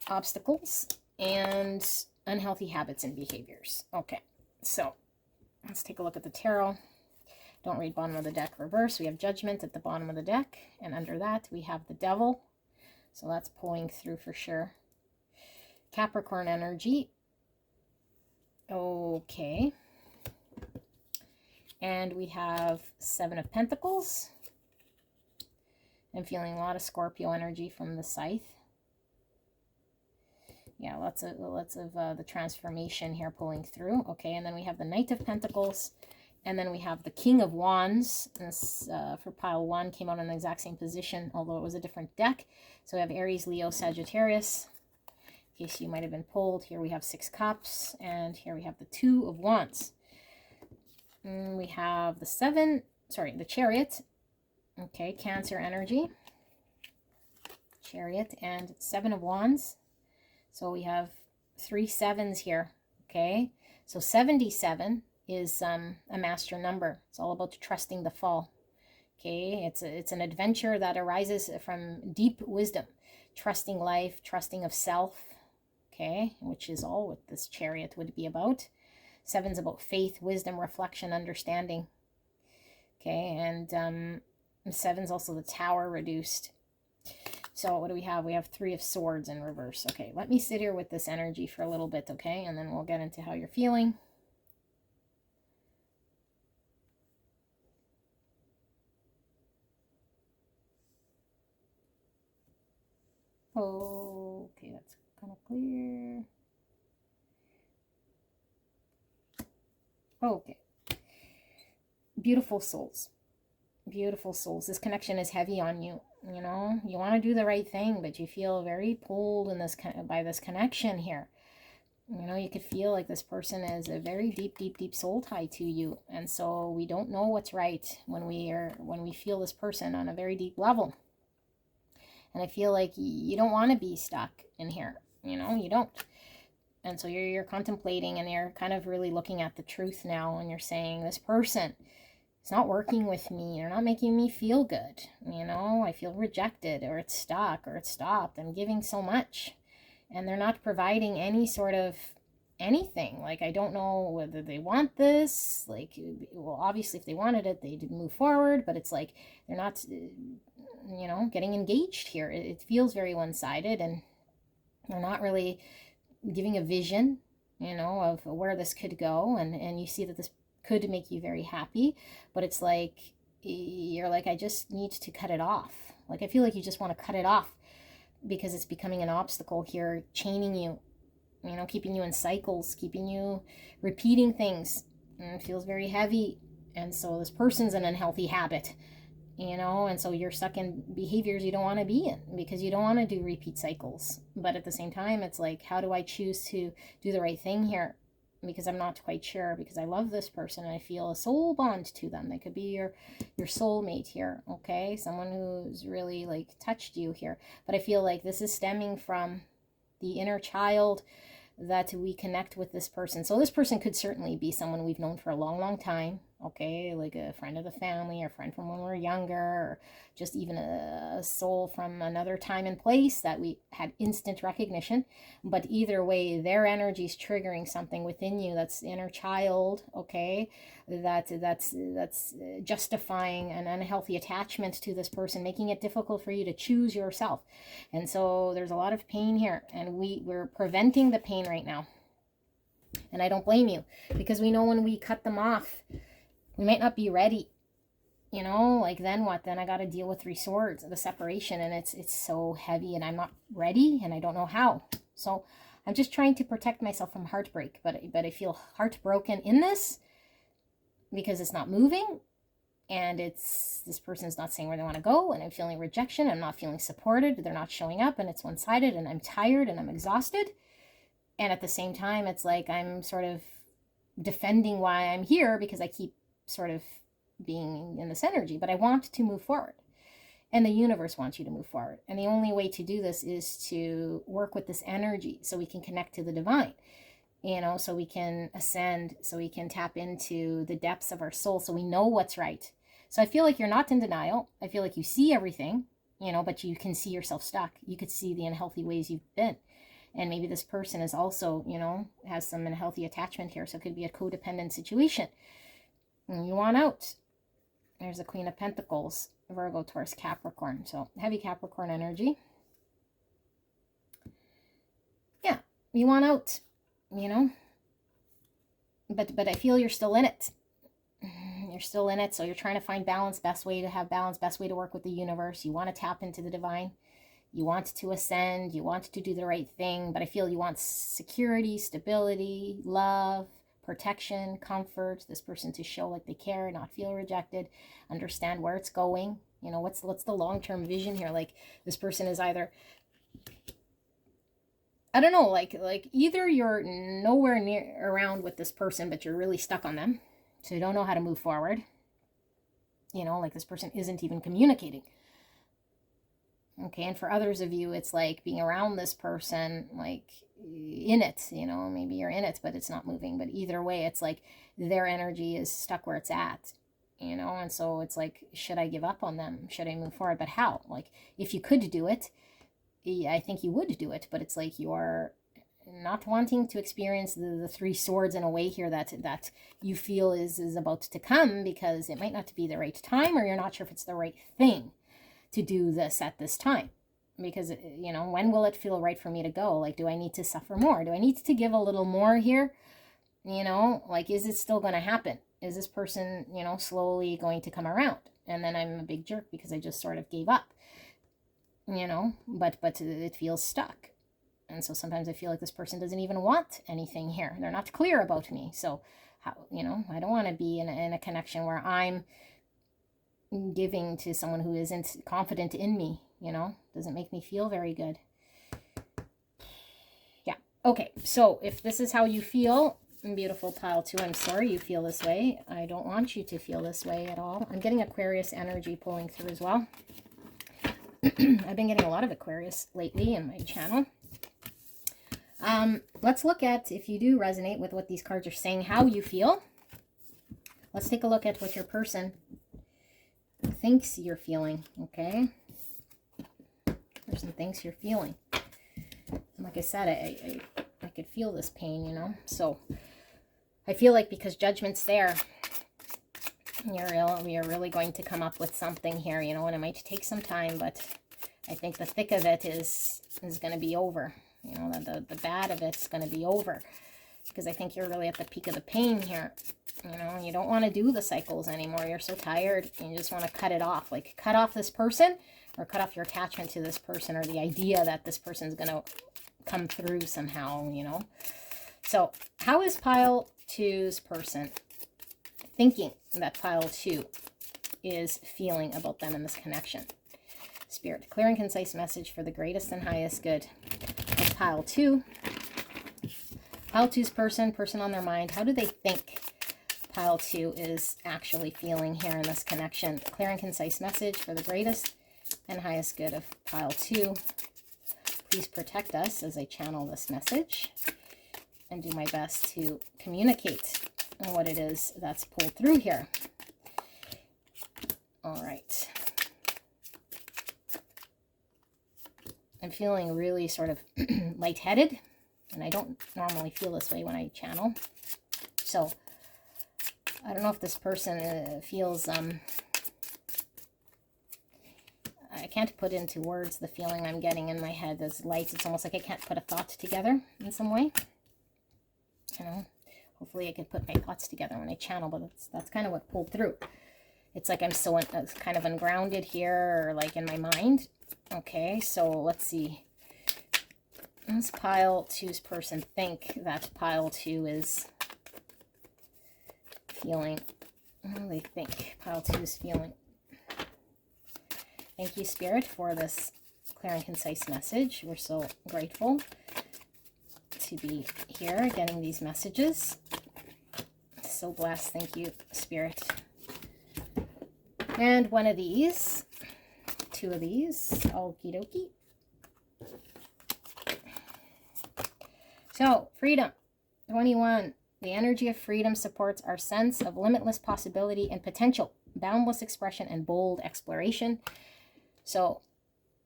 obstacles and unhealthy habits and behaviors. Okay, so let's take a look at the tarot. Don't read bottom of the deck reverse. We have judgment at the bottom of the deck, and under that we have the devil. So that's pulling through for sure. Capricorn energy. Okay. And we have 7 of Pentacles. I'm feeling a lot of Scorpio energy from the scythe. Yeah, lots of the transformation here pulling through. Okay, and then we have the Knight of Pentacles. And then we have the King of Wands. This, for pile 1, came out in the exact same position, although it was a different deck. So we have Aries, Leo, Sagittarius. In case you might have been pulled, here we have 6 cups. And here we have the 2 of Wands. And we have the Chariot. Okay, Cancer energy. Chariot and 7 of Wands. So we have 3 7s here. Okay, so 77 is a master number. It's all about trusting the fall. Okay, it's an adventure that arises from deep wisdom, trusting life, trusting of self. Okay, which is all what this Chariot would be about. 7's about faith, wisdom, reflection, understanding. Okay, and 7's also the Tower reduced. So what do we have? We have 3 of Swords in reverse. Okay, let me sit here with this energy for a little bit, okay? And then we'll get into how you're feeling. Okay, that's kind of clear. Okay. Beautiful souls. Beautiful souls. This connection is heavy on you. You know, you want to do the right thing, but you feel very pulled in this by this connection here. You know, you could feel like this person is a very deep, deep, deep soul tie to you. And so we don't know what's right when we feel this person on a very deep level. And I feel like you don't want to be stuck in here. You know, you don't. And so you're contemplating, and you're kind of really looking at the truth now, and you're saying, this person, it's not working with me. You're not making me feel good. You know, I feel rejected, or it's stuck, or it's stopped. I'm giving so much, and they're not providing any sort of anything. Like, I don't know whether they want this. Like, well, obviously if they wanted it, they'd move forward, but it's like they're not, you know, getting engaged here. It feels very one-sided, and they're not really giving a vision, you know, of where this could go. And you see that this could make you very happy, but it's like, you're like, I just need to cut it off. Like, I feel like you just want to cut it off because it's becoming an obstacle here, chaining you, you know, keeping you in cycles, keeping you repeating things, and it feels very heavy. And so this person's an unhealthy habit, you know, and so you're stuck in behaviors you don't want to be in because you don't want to do repeat cycles. But at the same time, it's like, how do I choose to do the right thing here? Because I'm not quite sure, because I love this person and I feel a soul bond to them. They could be your soulmate here, okay? Someone who's really like touched you here. But I feel like this is stemming from the inner child that we connect with this person. So this person could certainly be someone we've known for a long, long time, okay? Like a friend of the family, or a friend from when we were younger, or just even a soul from another time and place that we had instant recognition. But either way, their energy is triggering something within you. That's inner child, okay? That's justifying an unhealthy attachment to this person, making it difficult for you to choose yourself. And so there's a lot of pain here, and we're preventing the pain right now. And I don't blame you, because we know when we cut them off, we might not be ready, you know, like then what? Then I got to deal with 3 swords, the separation, and it's so heavy, and I'm not ready, and I don't know how. So I'm just trying to protect myself from heartbreak, but I feel heartbroken in this, because it's not moving, and this person's not saying where they want to go, and I'm feeling rejection, I'm not feeling supported, they're not showing up, and it's one-sided, and I'm tired and I'm exhausted. And at the same time, it's like I'm sort of defending why I'm here because I keep sort of being in this energy, but I want to move forward. And the universe wants you to move forward. And the only way to do this is to work with this energy so we can connect to the divine, you know, so we can ascend, so we can tap into the depths of our soul, so we know what's right. So I feel like you're not in denial. I feel like you see everything, you know, but you can see yourself stuck. You could see the unhealthy ways you've been. And maybe this person is also, you know, has some unhealthy attachment here. So it could be a codependent situation. And you want out. There's the Queen of Pentacles, Virgo, Taurus, Capricorn. So heavy Capricorn energy. Yeah, you want out, you know. But I feel you're still in it. You're still in it. So you're trying to find balance, best way to have balance, best way to work with the universe. You want to tap into the divine. You want to ascend. You want to do the right thing. But I feel you want security, stability, love, protection, comfort, this person to show like they care, not feel rejected, understand where it's going. You know, what's the long-term vision here? Like this person is either, I don't know, like either you're nowhere near around with this person, but you're really stuck on them. So you don't know how to move forward. You know, like this person isn't even communicating. Okay, and for others of you, it's like being around this person, like in it, you know, maybe you're in it, but it's not moving. But either way, it's like their energy is stuck where it's at, you know, and so it's like, should I give up on them? Should I move forward? But how? Like, if you could do it, I think you would do it, but it's like you're not wanting to experience the three swords in a way here that you feel is about to come, because it might not be the right time, or you're not sure if it's the right thing to do this at this time, because, you know, when will it feel right for me to go? Like, do I need to suffer more? Do I need to give a little more here? You know, like, is it still going to happen? Is this person, you know, slowly going to come around? And then I'm a big jerk because I just sort of gave up, you know, but it feels stuck. And so sometimes I feel like this person doesn't even want anything here. They're not clear about me. So, how, you know, I don't want to be in a connection where I'm giving to someone who isn't confident in me, you know, doesn't make me feel very good. Yeah. Okay. So if this is how you feel, beautiful pile 2, I'm sorry you feel this way. I don't want you to feel this way at all. I'm getting Aquarius energy pulling through as well. I've been getting a lot of Aquarius lately in my channel. Let's look at, if you do resonate with what these cards are saying, how you feel. Let's take a look at what your person thinks you're feeling, okay? Person thinks you're feeling. And like I said, I could feel this pain, you know? So I feel like because Judgment's there, you're really going to come up with something here, you know, and it might take some time, but I think the thick of it is going to be over. You know, the bad of it's going to be over, because I think you're really at the peak of the pain here. You know, you don't want to do the cycles anymore. You're so tired. You just want to cut it off. Like, cut off this person, or cut off your attachment to this person, or the idea that this person's going to come through somehow, you know. So how is pile 2's person thinking that pile 2 is feeling about them in this connection? Spirit, clear and concise message for the greatest and highest good. Pile 2. Pile 2's person on their mind. How do they think pile 2 is actually feeling here in this connection? Clear and concise message for the greatest and highest good of pile 2. Please protect us as I channel this message and do my best to communicate what it is that's pulled through here. All right. I'm feeling really sort of lightheaded, and I don't normally feel this way when I channel. So I don't know if this person feels, I can't put into words the feeling I'm getting in my head. There's lights. It's almost like I can't put a thought together in some way. You know, hopefully I can put my thoughts together when I channel, but that's kind of what pulled through. It's like I'm so kind of ungrounded here, or like in my mind. Okay, so let's see. Does pile 2's person think that pile 2 is feeling What do they think pile 2 is feeling? Thank you, Spirit, for this clear and concise message. We're so grateful to be here getting these messages. So blessed. Thank you, Spirit. And one of these, 2 of these. Okie dokie. So, freedom. 21. The energy of freedom supports our sense of limitless possibility and potential, boundless expression, and bold exploration. So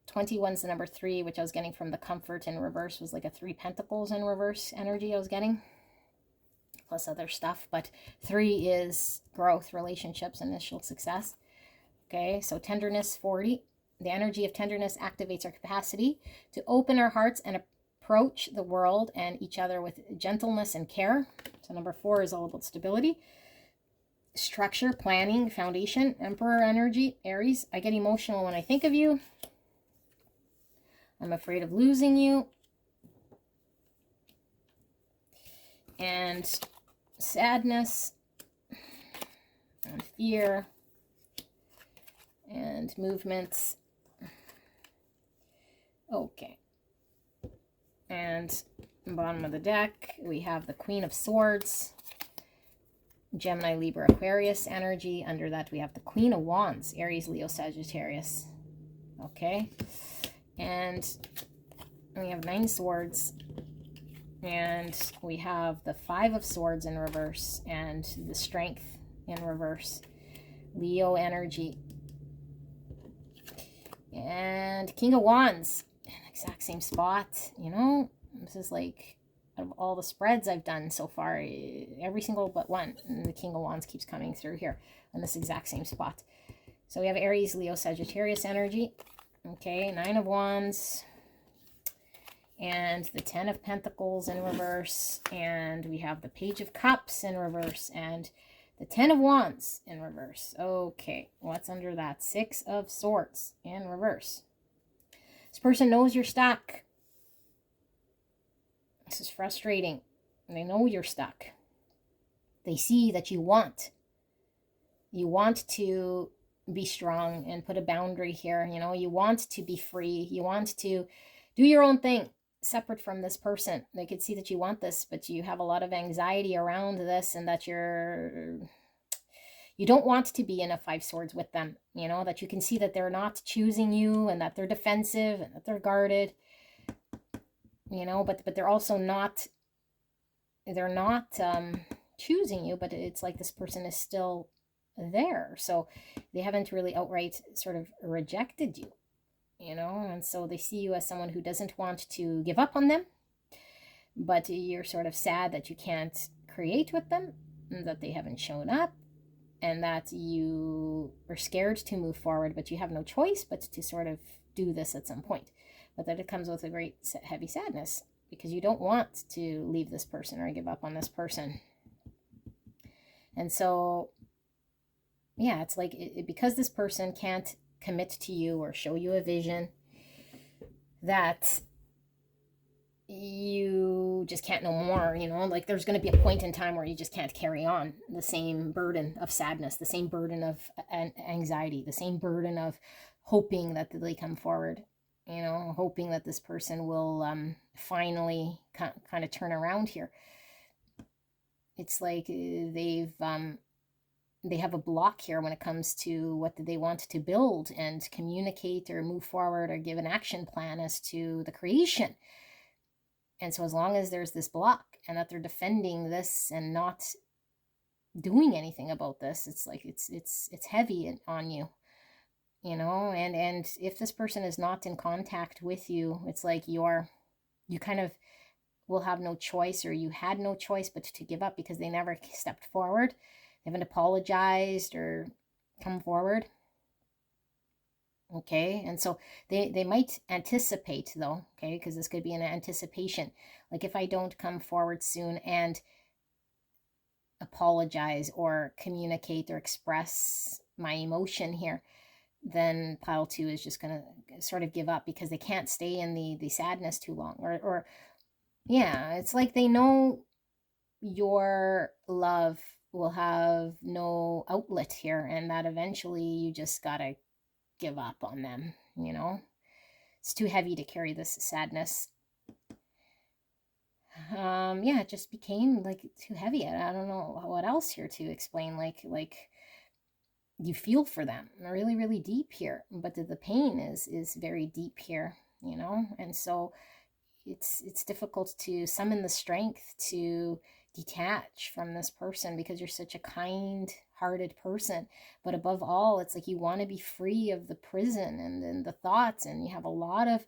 21 is the number 3, which I was getting from the comfort in reverse, was like a 3 pentacles in reverse energy I was getting, plus other stuff. But 3 is growth, relationships, initial success. Okay, so tenderness, 40. The energy of tenderness activates our capacity to open our hearts and approach the world and each other with gentleness and care. So number 4 is all about stability, structure, planning, foundation. Emperor energy, Aries. I get emotional when I think of you. I'm afraid of losing you. And sadness and fear and movements. Okay. And bottom of the deck, we have the Queen of Swords, Gemini, Libra, Aquarius energy. Under that, we have the Queen of Wands, Aries, Leo, Sagittarius. Okay. And we have 9 swords. And we have the 5 of Swords in reverse and the Strength in reverse. Leo energy. And King of Wands. Exact same spot. You know, this is like, out of all the spreads I've done so far, every single but one, and the King of Wands keeps coming through here in this exact same spot. So we have Aries, Leo, Sagittarius energy. Okay, 9 of Wands. And the 10 of Pentacles in reverse. And we have the Page of Cups in reverse. And the 10 of Wands in reverse. Okay, what's under that? 6 of Swords in reverse. This person knows you're stuck. This is frustrating. They know you're stuck. They see that you want. You want to be strong and put a boundary here. You know, you want to be free. You want to do your own thing separate from this person. They could see that you want this, but you have a lot of anxiety around this, and that you don't want to be in a 5 swords with them. You know, that you can see that they're not choosing you, and that they're defensive, and that they're guarded. You know, but they're also not, choosing you, but it's like this person is still there. So they haven't really outright sort of rejected you, you know, and so they see you as someone who doesn't want to give up on them, but you're sort of sad that you can't create with them, and that they haven't shown up, and that you are scared to move forward, but you have no choice but to sort of do this at some point. But that it comes with a great heavy sadness, because you don't want to leave this person or give up on this person. And so, yeah, it's like because this person can't commit to you or show you a vision, that you just can't no more, you know, like there's going to be a point in time where you just can't carry on the same burden of sadness, the same burden of anxiety, the same burden of hoping that they come forward, you know, hoping that this person will finally kind of turn around here. It's like they have a block here when it comes to what they want to build and communicate or move forward or give an action plan as to the creation. And so as long as there's this block, and that they're defending this and not doing anything about this, it's like it's heavy on you, you know. And if this person is not in contact with you, it's like you kind of will have no choice, or you had no choice but to give up, because they never stepped forward. They haven't apologized or come forward. Okay, and so they might anticipate, though, okay, because this could be an anticipation. Like, if I don't come forward soon and apologize or communicate or express my emotion here, then pile 2 is just going to sort of give up, because they can't stay in the sadness too long. Or yeah, it's like they know your love will have no outlet here, and that eventually you just gotta give up on them, you know? It's too heavy to carry this sadness. Yeah, it just became like too heavy. I don't know what else here to explain. Like you feel for them really, really deep here, but the pain is very deep here, you know? And so it's difficult to summon the strength to detach from this person because you're such a kind-hearted person. But above all, it's like you want to be free of the prison and the thoughts, and you have a lot of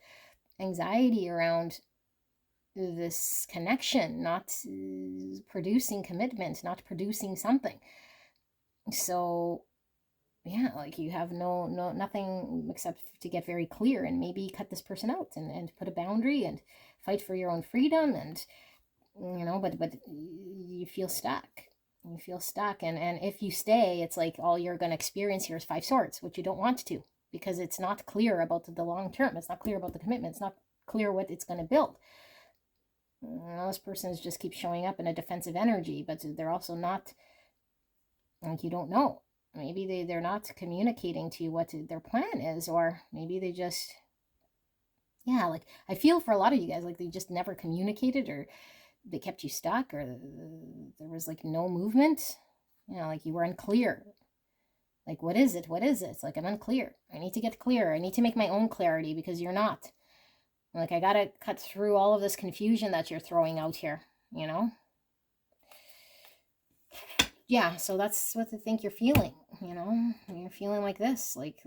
anxiety around this connection, not producing commitment, not producing something. So yeah, like you have nothing except to get very clear and maybe cut this person out and put a boundary and fight for your own freedom. And you know, but you feel stuck. You feel stuck, and if you stay, it's like all you're going to experience here is 5 swords, which you don't want to, because it's not clear about the long term. It's not clear about the commitment. It's not clear what it's going to build. You know, this person just keeps showing up in a defensive energy, but they're also not, like, you don't know. Maybe they're not communicating to you what their plan is, or maybe they just, yeah, like I feel for a lot of you guys, like they just never communicated, or they kept you stuck, or there was like no movement, you know, like you were unclear. Like, what is it? What is it? It's like, I'm unclear. I need to get clear. I need to make my own clarity because you're not. Like, I gotta cut through all of this confusion that you're throwing out here, you know? Yeah, so that's what I think you're feeling, you know? You're feeling like this, like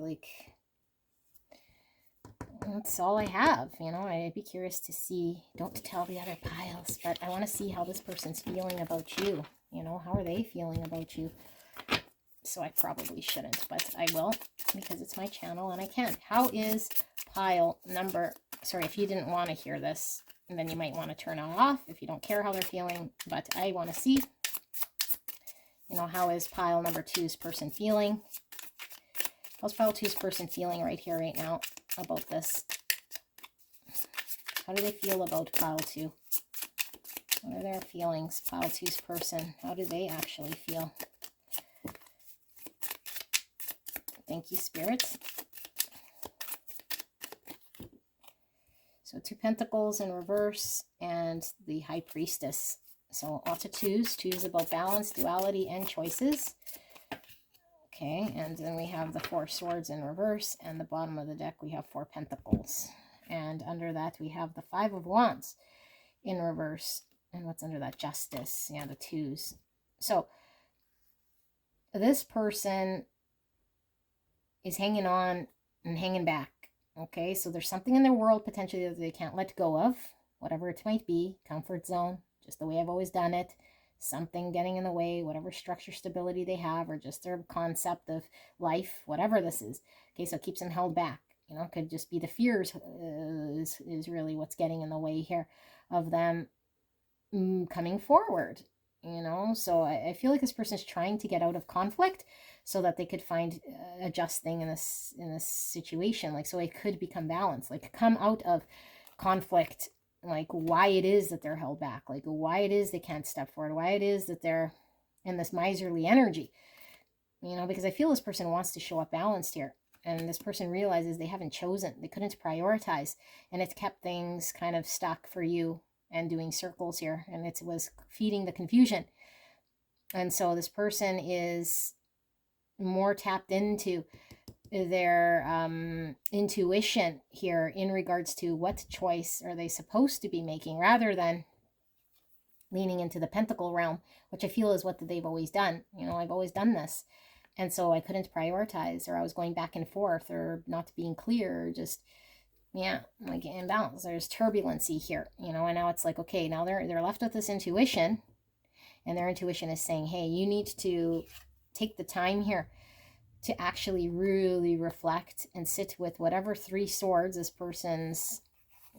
that's all I have, you know? I'd be curious to see, don't tell the other piles, but I want to see how this person's feeling about you, you know? How are they feeling about you? So I probably shouldn't, but I will, because it's my channel and I can. How is pile number, sorry, if you didn't want to hear this, and then you might want to turn it off if you don't care how they're feeling, but I want to see, you know, how is pile number 2's person feeling? How's pile 2's person feeling right here, right now, about this? How do they feel about pile 2? What are their feelings, pile 2's person? How do they actually feel? Thank you, spirits. So 2 pentacles in reverse and the high priestess. So lots of 2s. 2s about balance, duality, and choices. Okay, and then we have the 4 swords in reverse, and the bottom of the deck we have 4 pentacles. And under that we have the 5 of wands in reverse. And what's under that? Justice. Yeah, the 2s. So this person is hanging on and hanging back. Okay, so there's something in their world potentially that they can't let go of, whatever it might be. Comfort zone, just the way I've always done it. Something getting in the way, whatever structure stability they have, or just their concept of life, whatever this is. Okay, so it keeps them held back. You know, it could just be the fears is really what's getting in the way here of them coming forward. You know, so I feel like this person is trying to get out of conflict so that they could find a just thing in this situation. Like, so it could become balanced, like come out of conflict, like why it is that they're held back, like why it is they can't step forward, why it is that they're in this miserly energy, you know, because I feel this person wants to show up balanced here. And this person realizes they haven't chosen, they couldn't prioritize, and it's kept things kind of stuck for you and doing circles here, and it was feeding the confusion. And so this person is more tapped into their intuition here in regards to what choice are they supposed to be making, rather than leaning into the pentacle realm, which I feel is what they've always done. You know, I've always done this, and so I couldn't prioritize, or I was going back and forth, or not being clear, or just, yeah, like imbalance. There's turbulency here, you know, and now it's like, okay, now they're left with this intuition, and their intuition is saying, hey, you need to take the time here to actually really reflect and sit with whatever 3 swords this person's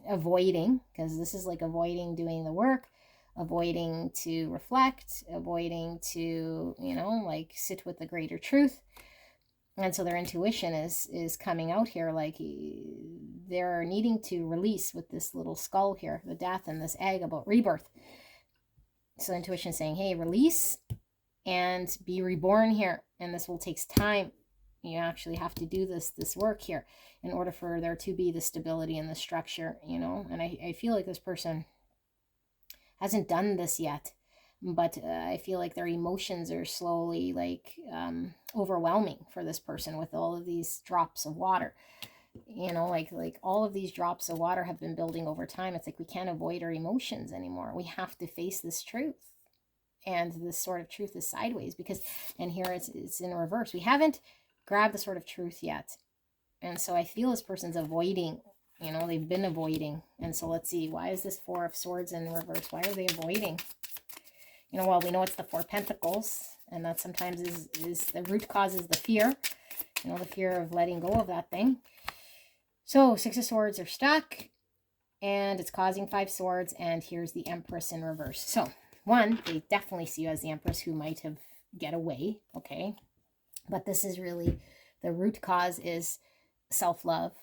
avoiding, because this is like avoiding doing the work, avoiding to reflect, avoiding to, you know, like sit with the greater truth. And so their intuition is coming out here, like they're needing to release with this little skull here, the death and this egg about rebirth. So intuition saying, hey, release and be reborn here. And this will take time. You actually have to do this work here in order for there to be the stability and the structure, you know. And I feel like this person hasn't done this yet, but I feel like their emotions are slowly like overwhelming for this person with all of these drops of water. You know, like all of these drops of water have been building over time. It's like we can't avoid our emotions anymore. We have to face this truth. And this sort of truth is sideways because, and here it's in reverse. We haven't grabbed the sort of truth yet. And so I feel this person's avoiding, you know, they've been avoiding. And so let's see, why is this Four of Swords in reverse? Why are they avoiding? You know, well, we know it's the Four of Pentacles, and that sometimes is the root cause is the fear, you know, the fear of letting go of that thing. So Six of Swords are stuck, and it's causing Five Swords, and here's the Empress in reverse. So one, they definitely see you as the Empress who might have get away, okay? But this is really, the root cause is self-love.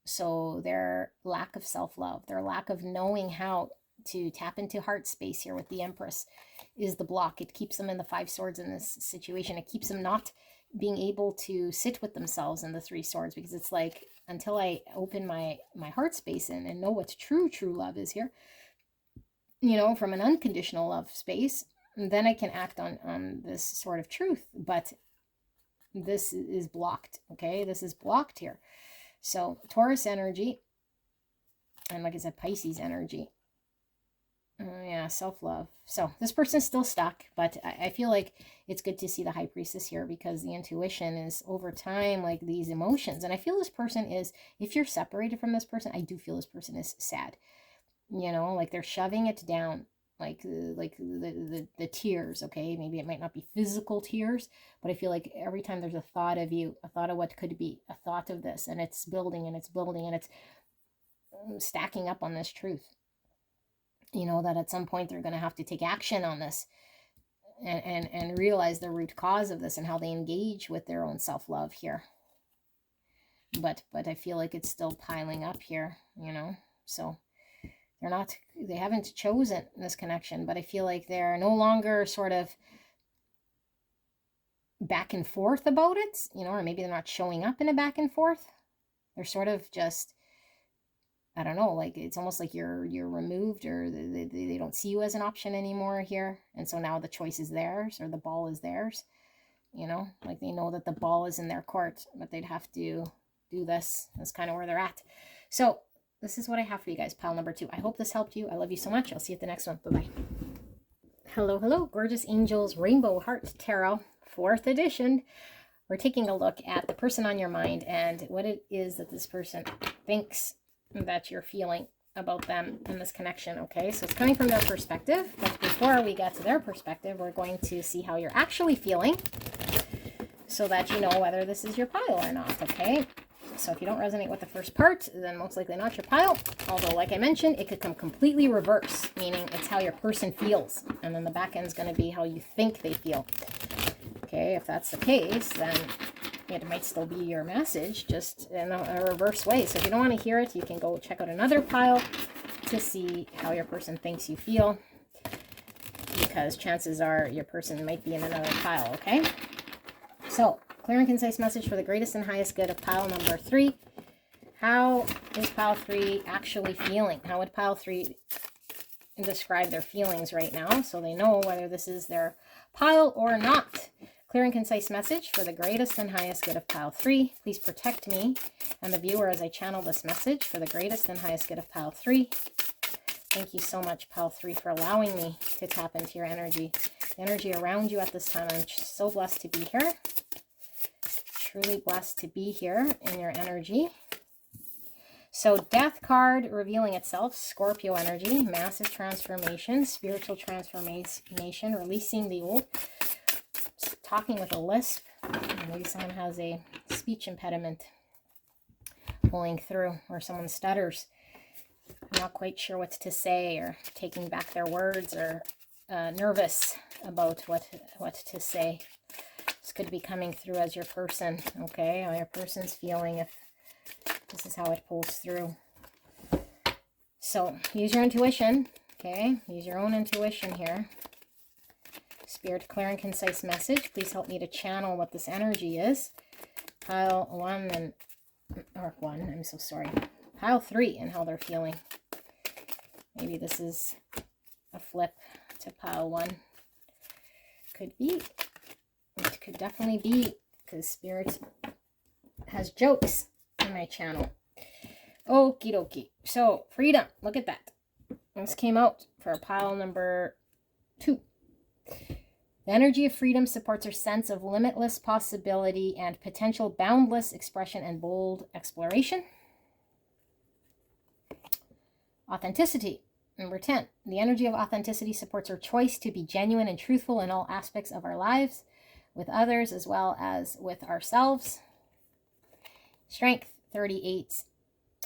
So their lack of self-love, their lack of knowing how to tap into heart space here with the Empress is the block. It keeps them in the Five Swords in this situation. It keeps them not being able to sit with themselves in the Three Swords, because it's like, until I open my heart space in and know what true love is here, you know, from an unconditional love space, then I can act on this sort of truth. But this is blocked, okay? This is blocked here. So Taurus energy, and like I said, Pisces energy. Yeah, self-love. So this person's still stuck, but I feel like it's good to see the High Priestess here, because the intuition is over time, like these emotions. And I feel this person is, if you're separated from this person, I do feel this person is sad. You know, like they're shoving it down, like the tears, okay? Maybe it might not be physical tears, but I feel like every time there's a thought of you, a thought of what could be, a thought of this, and it's building and it's building and it's stacking up on this truth. You know, that at some point they're going to have to take action on this and realize the root cause of this and how they engage with their own self-love here. But I feel like it's still piling up here, you know? So they haven't chosen this connection, but I feel like they're no longer sort of back and forth about it, you know, or maybe they're not showing up in a back and forth. They're sort of just, I don't know, like it's almost like you're removed, or they don't see you as an option anymore here. And so now the choice is theirs, or the ball is theirs, you know, like they know that the ball is in their court, but they'd have to do this. That's kind of where they're at. So this is what I have for you guys, pile number 2. I hope this helped you. I love you so much. I'll see you at the next one. Bye-bye. Hello, gorgeous angels, Rainbow Heart Tarot, 4th edition. We're taking a look at the person on your mind and what it is that this person thinks that you're feeling about them in this connection, okay? So it's coming from their perspective, but before we get to their perspective, we're going to see how you're actually feeling so that you know whether this is your pile or not, okay? So if you don't resonate with the first part, then most likely not your pile. Although, like I mentioned, it could come completely reverse, meaning it's how your person feels. And then the back end is going to be how you think they feel. Okay, if that's the case, then it might still be your message, just in a reverse way. So if you don't want to hear it, you can go check out another pile to see how your person thinks you feel, because chances are your person might be in another pile, okay? So, clear and concise message for the greatest and highest good of pile number 3. How is pile 3 actually feeling? How would pile 3 describe their feelings right now, so they know whether this is their pile or not? Clear and concise message for the greatest and highest good of pile 3. Please protect me and the viewer as I channel this message for the greatest and highest good of pile 3. Thank you so much, pile 3, for allowing me to tap into your energy. The energy around you at this time. I'm so blessed to be here. Truly blessed to be here in your energy. So Death card revealing itself, Scorpio energy, massive transformation, spiritual transformation, releasing the old. Talking with a lisp. Maybe someone has a speech impediment pulling through, or someone stutters. I'm not quite sure what to say, or taking back their words, or nervous about what to say. This could be coming through as your person, okay? How your person's feeling, if this is how it pulls through. So use your intuition, okay? Use your own intuition here. Spirit, clear and concise message. Please help me to channel what this energy is. Pile 1 and, or 1, I'm so sorry. Pile 3 and how they're feeling. Maybe this is a flip to pile 1. Could be. It could definitely be, because Spirit has jokes in my channel. Okie dokie. So, freedom. Look at that. This came out for pile number 2. The energy of freedom supports our sense of limitless possibility and potential, boundless expression and bold exploration. Authenticity. Number 10. The energy of authenticity supports our choice to be genuine and truthful in all aspects of our lives, with others as well as with ourselves. Strength. 38.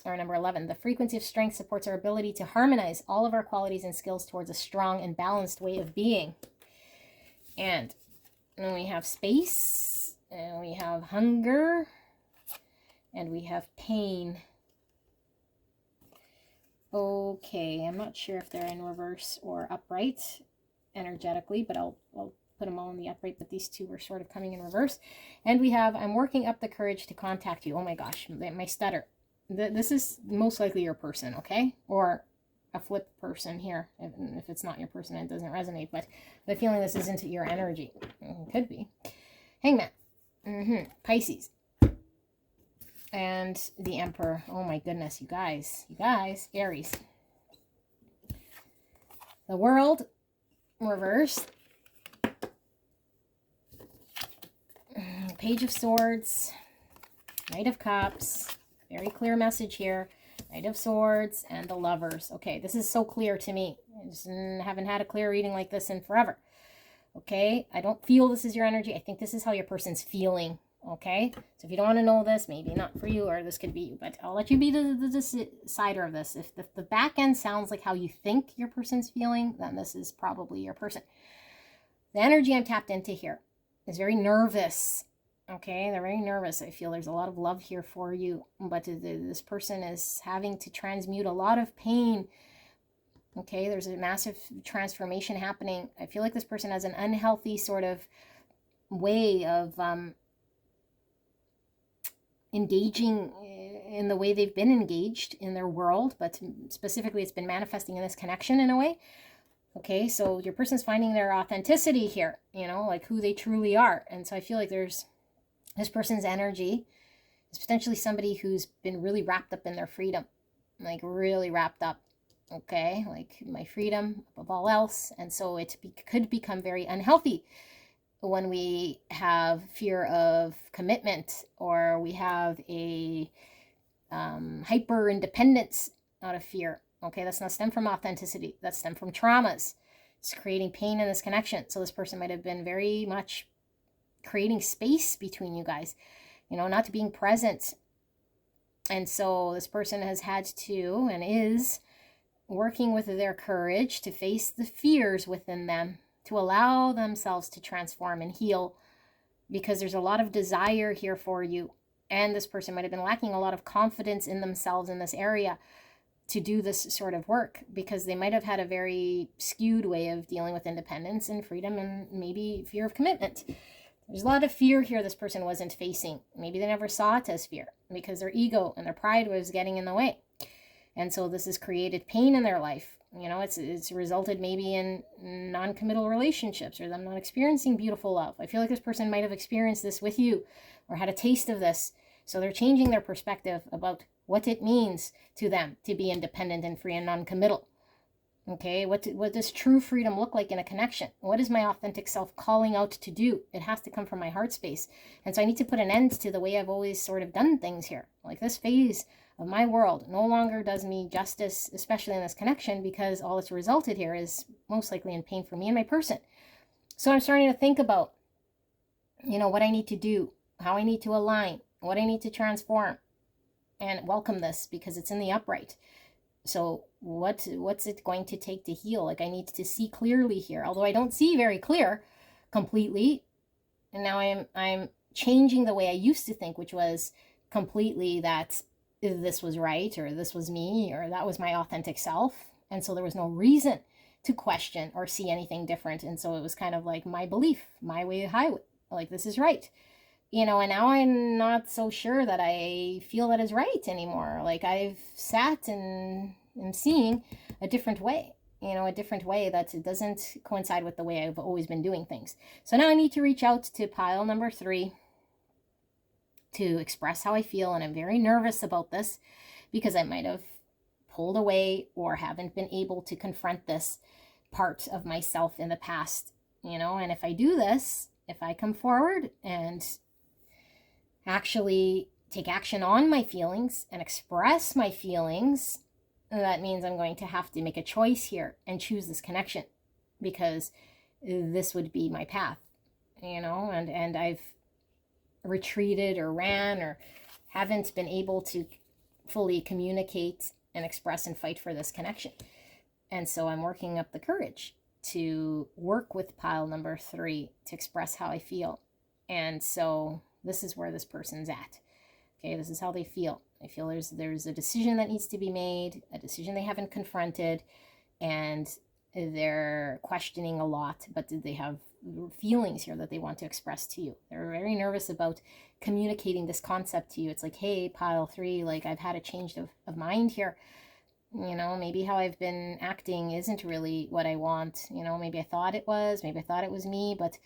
Or number 11. The frequency of strength supports our ability to harmonize all of our qualities and skills towards a strong and balanced way of being. And then we have space, and we have hunger, and we have pain. Okay, I'm not sure if they're in reverse or upright energetically, but I'll put them all in the upright, but these two are sort of coming in reverse. And we have, I'm working up the courage to contact you. Oh my gosh, my stutter. This is most likely your person, okay? Or a flip person here. If it's not your person, it doesn't resonate, but the feeling this isn't your energy. It could be. Hangman. Pisces. And the Emperor. Oh my goodness, you guys. Aries. The World. Reverse. Page of Swords. Knight of Cups. Very clear message here. Knight of Swords and the Lovers. Okay, this is so clear to me. I just haven't had a clear reading like this in forever. Okay, I don't feel this is your energy. I think this is how your person's feeling. Okay, so if you don't want to know this, maybe not for you, or this could be you, but I'll let you be the decider of this. If the back end sounds like how you think your person's feeling, then this is probably your person. The energy I'm tapped into here is very nervous. Okay, they're very nervous. I feel there's a lot of love here for you, but this person is having to transmute a lot of pain. Okay, there's a massive transformation happening. I feel like this person has an unhealthy sort of way of engaging in the way they've been engaged in their world, but specifically it's been manifesting in this connection in a way. Okay, so your person's finding their authenticity here, you know, like who they truly are. And so I feel like there's this person's energy is potentially somebody who's been really wrapped up in their freedom, like really wrapped up, okay? Like my freedom above all else. And so it could become very unhealthy when we have fear of commitment, or we have a hyper independence out of fear. Okay, that's not stem from authenticity. That's stem from traumas. It's creating pain in this connection. So this person might have been very much creating space between you guys, you know, not being present. And so this person has had to and is working with their courage to face the fears within them, to allow themselves to transform and heal, because there's a lot of desire here for you. And this person might have been lacking a lot of confidence in themselves in this area to do this sort of work, because they might have had a very skewed way of dealing with independence and freedom and maybe fear of commitment. There's a lot of fear here this person wasn't facing. Maybe they never saw it as fear because their ego and their pride was getting in the way. And so this has created pain in their life. You know, it's resulted maybe in non-committal relationships, or them not experiencing beautiful love. I feel like this person might have experienced this with you or had a taste of this. So they're changing their perspective about what it means to them to be independent and free and non-committal. Okay, what does true freedom look like in a connection? What is my authentic self calling out to do? It has to come from my heart space. And so I need to put an end to the way I've always sort of done things here. Like this phase of my world no longer does me justice, especially in this connection, because all it's resulted here is most likely in pain for me and my person. So I'm starting to think about, you know, what I need to do, how I need to align, what I need to transform, and welcome this because it's in the upright. So what's it going to take to heal? Like I need to see clearly here, although I don't see very clear completely. And now I'm changing the way I used to think, which was completely that this was right, or this was me, or that was my authentic self. And so there was no reason to question or see anything different. And so it was kind of like my belief, my way, highway, like this is right. You know, and now I'm not so sure that I feel that is right anymore. Like I've sat and am seeing a different way, you know, a different way that it doesn't coincide with the way I've always been doing things. So now I need to reach out to pile number 3 to express how I feel. And I'm very nervous about this because I might have pulled away or haven't been able to confront this part of myself in the past, you know. And if I do this, if I come forward and actually take action on my feelings and express my feelings, that means I'm going to have to make a choice here and choose this connection, because this would be my path, you know. And I've retreated or ran or haven't been able to fully communicate and express and fight for this connection. And so I'm working up the courage to work with pile number 3 to express how I feel. And so this is where this person's at. Okay, this is how they feel. They feel there's a decision that needs to be made, a decision they haven't confronted, and they're questioning a lot, but they have feelings here that they want to express to you. They're very nervous about communicating this concept to you. It's like, hey, pile 3, like I've had a change of mind here. You know, maybe how I've been acting isn't really what I want. You know, maybe I thought it was, maybe I thought it was me, but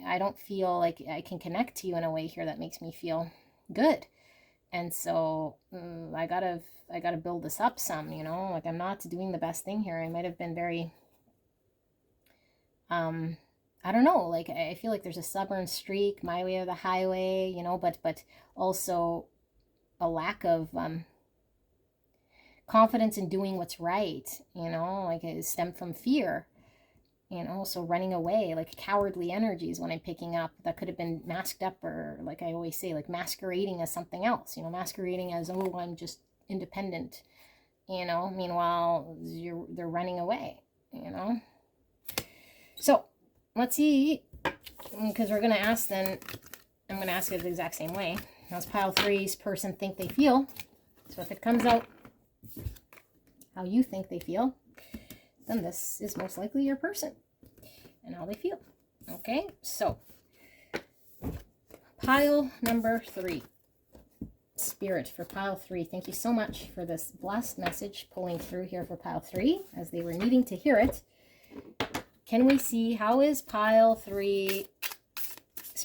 I don't feel like I can connect to you in a way here that makes me feel good. And so I gotta build this up some, you know, like I'm not doing the best thing here. I might have been very, I don't know, like I feel like there's a stubborn streak, my way or the highway, you know, but also a lack of confidence in doing what's right, you know, like it stemmed from fear. You know, so running away, like cowardly energies when I'm picking up, that could have been masked up, or like I always say, like masquerading as something else, you know, masquerading as, oh, I'm just independent, you know, meanwhile, they're running away, you know. So let's see, because we're going to ask then, I'm going to ask it the exact same way. How's pile 3's person think they feel? So if it comes out how you think they feel, then this is most likely your person and how they feel. Okay, so pile number 3. Spirit for pile 3, thank you so much for this blessed message pulling through here for pile 3 as they were needing to hear it. Can we see how is pile 3's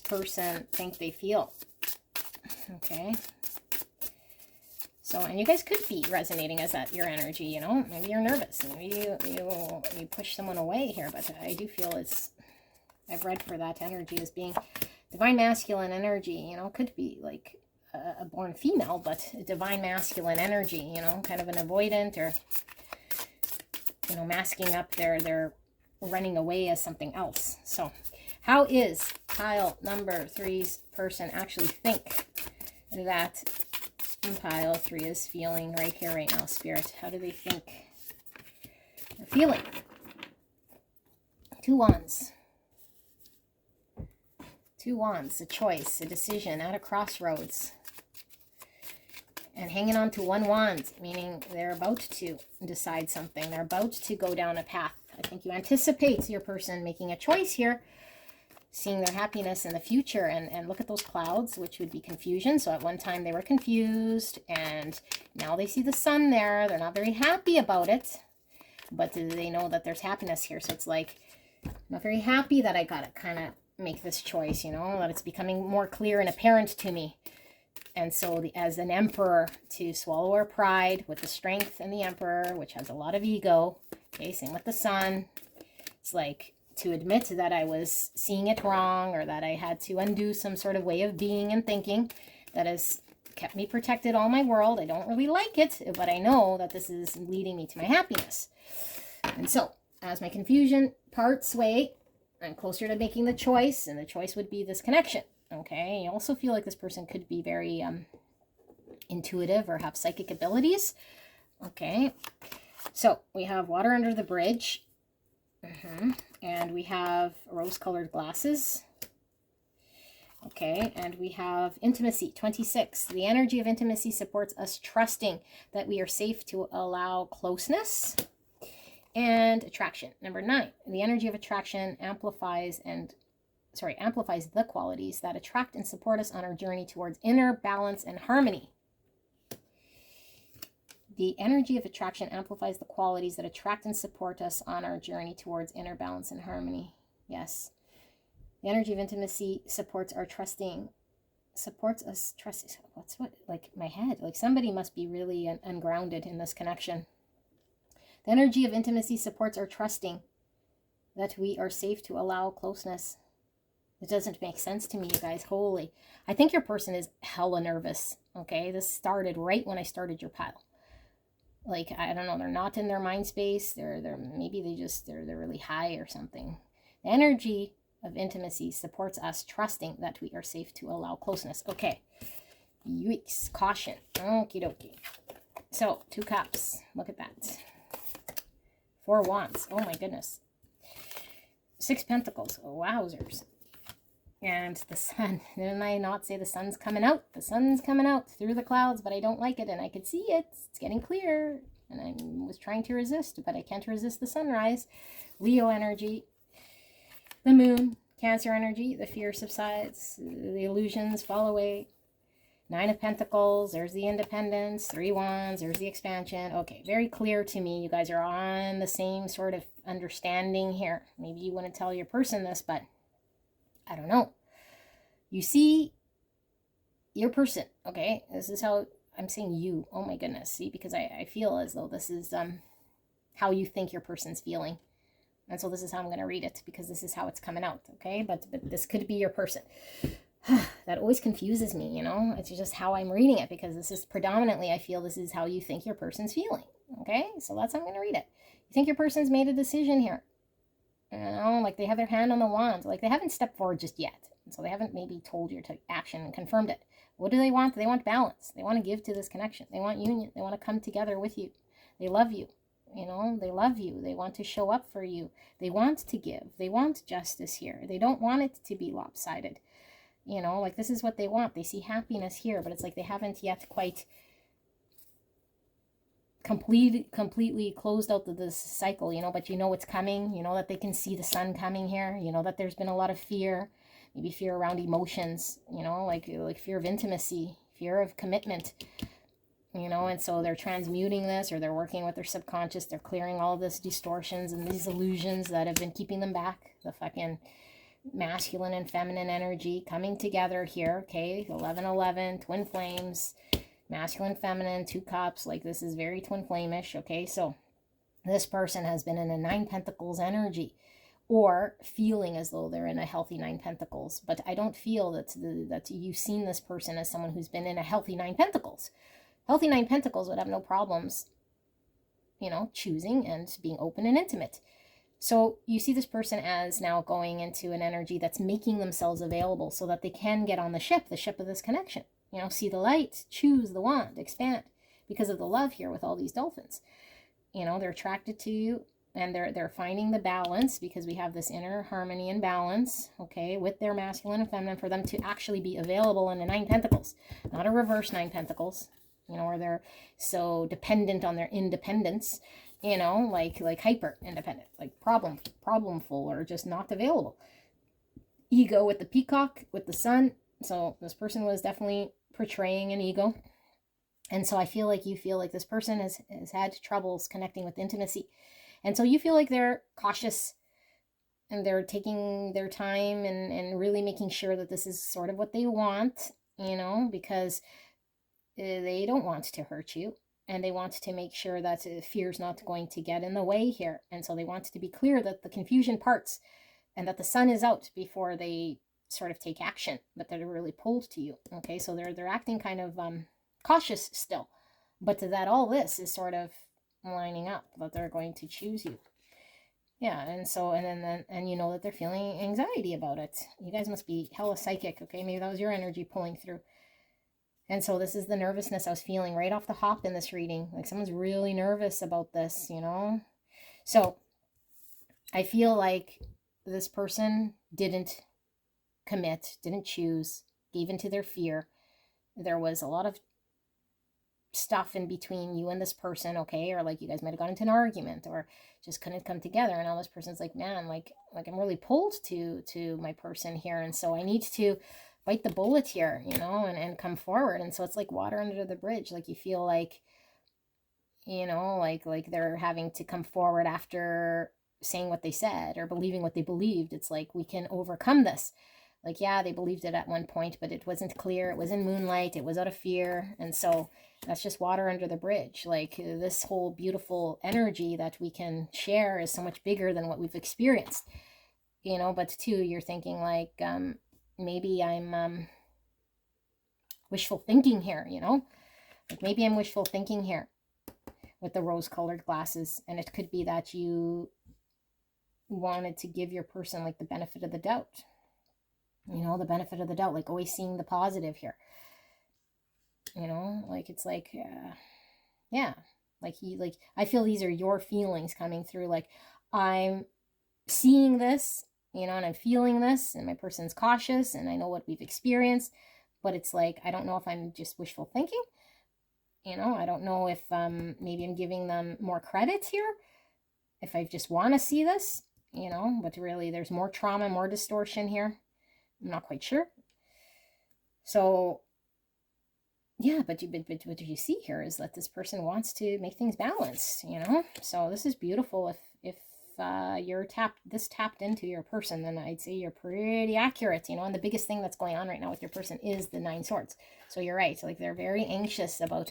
person think they feel? Okay. So, and you guys could be resonating as that your energy, you know, maybe you're nervous, maybe you push someone away here, but I do feel I've read for that energy as being divine masculine energy, you know, could be like a born female, but a divine masculine energy, you know, kind of an avoidant, or, you know, masking up their running away as something else. So how is pile number 3's person actually think that pile 3 is feeling right here, right now, Spirit? How do they think they're feeling? 2 wands. 2 wands, a choice, a decision at a crossroads. And hanging on to 1 wand, meaning they're about to decide something. They're about to go down a path. I think you anticipate your person making a choice here, seeing their happiness in the future. And look at those clouds, which would be confusion. So at one time they were confused, and now they see the sun there. They're not very happy about it, but they know that there's happiness here. So it's like, I'm not very happy that I got to kind of make this choice, you know, that it's becoming more clear and apparent to me. And so as an emperor, to swallow our pride with the strength and the emperor, which has a lot of ego. Okay, same with the sun. It's like to admit that I was seeing it wrong, or that I had to undo some sort of way of being and thinking that has kept me protected all my world. I don't really like it, but I know that this is leading me to my happiness. And so as my confusion parts away, I'm closer to making the choice, and the choice would be this connection. Okay, you also feel like this person could be very intuitive or have psychic abilities. Okay, so we have water under the bridge. And we have rose-colored glasses. Okay, and we have intimacy, 26. The energy of intimacy supports us trusting that we are safe to allow closeness. And attraction. Number 9, the energy of attraction amplifies the qualities that attract and support us on our journey towards inner balance and harmony. The energy of attraction amplifies the qualities that attract and support us on our journey towards inner balance and harmony. Yes. The energy of intimacy supports us trusting. Like my head, like somebody must be really ungrounded in this connection. The energy of intimacy supports our trusting that we are safe to allow closeness. It doesn't make sense to me, you guys. Holy. I think your person is hella nervous. Okay. This started right when I started your pile. Like, I don't know. They're not in their mind space. Maybe they're really high or something. The energy of intimacy supports us trusting that we are safe to allow closeness. Okay. Yikes. Caution. Okie dokie. So, 2 cups. Look at that. 4 wands. Oh my goodness. 6 pentacles. Wowzers. And the sun. Didn't I not say the sun's coming out? The sun's coming out through the clouds, but I don't like it, and I could see it. It's getting clear, and I was trying to resist, but I can't resist the sunrise. Leo energy. The moon. Cancer energy. The fear subsides. The illusions fall away. 9 of Pentacles. There's the independence. 3 wands. There's the expansion. Okay, very clear to me. You guys are on the same sort of understanding here. Maybe you wouldn't tell your person this, but I don't know. You see your person, okay? This is how I'm saying you. Oh my goodness. See, because I feel as though this is how you think your person's feeling. And so this is how I'm going to read it, because this is how it's coming out, okay? But this could be your person. That always confuses me, you know? It's just how I'm reading it, because this is predominantly, I feel this is how you think your person's feeling, okay? So that's how I'm going to read it. You think your person's made a decision here. You know, like they have their hand on the wand. Like they haven't stepped forward just yet. So they haven't maybe told you to action and confirmed it. What do they want? They want balance. They want to give to this connection. They want union. They want to come together with you. They love you. You know, they love you. They want to show up for you. They want to give. They want justice here. They don't want it to be lopsided. You know, like this is what they want. They see happiness here, but it's like they haven't yet quite completely closed out this cycle, you know, but you know it's coming. You know that they can see the sun coming here. You know that there's been a lot of fear, maybe fear around emotions, you know, like fear of intimacy, fear of commitment, you know, and so they're transmuting this, or they're working with their subconscious. They're clearing all of this distortions and these illusions that have been keeping them back. The fucking masculine and feminine energy coming together here. Okay, 11-11, twin flames. Masculine, feminine, 2 cups. Like this is very twin flame-ish. Okay, so this person has been in a 9 pentacles energy, or feeling as though they're in a healthy 9 pentacles. But I don't feel that you've seen this person as someone who's been in a healthy 9 pentacles. Healthy 9 pentacles would have no problems, you know, choosing and being open and intimate. So you see this person as now going into an energy that's making themselves available so that they can get on the ship of this connection. You know, see the light, choose the wand, expand, because of the love here with all these dolphins. You know, they're attracted to you, and they're finding the balance, because we have this inner harmony and balance, okay, with their masculine and feminine, for them to actually be available in the 9 pentacles, not a reverse 9 pentacles, you know, where they're so dependent on their independence, you know, like hyper independent, like problemful, or just not available. Ego with the peacock, with the sun. So this person was definitely portraying an ego. And so I feel like you feel like this person has had troubles connecting with intimacy. And so you feel like they're cautious, and they're taking their time and really making sure that this is sort of what they want, you know, because they don't want to hurt you. And they want to make sure that fear's not going to get in the way here. And so they want to be clear that the confusion parts, and that the sun is out before they sort of take action, but they're really pulled to you. Okay, so they're acting kind of cautious still, but that all this is sort of lining up, that they're going to choose you. Yeah, and so and you know that they're feeling anxiety about it. You guys must be hella psychic. Okay, maybe that was your energy pulling through. And so this is the nervousness I was feeling right off the hop in this reading. Like someone's really nervous about this, you know. So I feel like this person didn't commit, didn't choose, gave into their fear. There was a lot of stuff in between you and this person, okay? Or like you guys might have got into an argument or just couldn't come together. And now this person's like, man, like I'm really pulled to my person here. And so I need to bite the bullet here, you know, and come forward. And so it's like water under the bridge. Like you feel like, you know, like they're having to come forward after saying what they said or believing what they believed. It's like, we can overcome this. Like, yeah, they believed it at one point, but it wasn't clear. It was in moonlight. It was out of fear. And so that's just water under the bridge. Like this whole beautiful energy that we can share is so much bigger than what we've experienced, you know. But too, you're thinking like, maybe I'm wishful thinking here, you know, like maybe I'm wishful thinking here with the rose-colored glasses. And it could be that you wanted to give your person like the benefit of the doubt, you know, the benefit of the doubt, like always seeing the positive here, you know, like it's like, yeah, like I feel these are your feelings coming through. Like I'm seeing this, you know, and I'm feeling this, and my person's cautious, and I know what we've experienced, but it's like, I don't know if I'm just wishful thinking, you know, I don't know if maybe I'm giving them more credit here, if I just want to see this, you know, but really there's more trauma, more distortion here. I'm not quite sure. So yeah, but what you see here is that this person wants to make things balanced, you know. So this is beautiful. If you're tapped into your person, then I'd say you're pretty accurate, you know. And the biggest thing that's going on right now with your person is the 9 swords. So you're right. So like they're very anxious about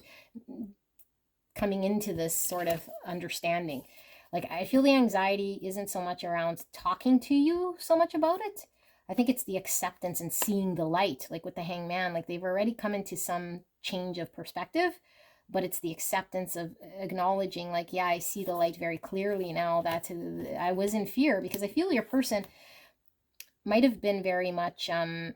coming into this sort of understanding. Like I feel the anxiety isn't so much around talking to you so much about it. I think it's the acceptance and seeing the light, like with the hangman, like they've already come into some change of perspective, but it's the acceptance of acknowledging like, yeah, I see the light very clearly now, that I was in fear, because I feel your person might have been very much in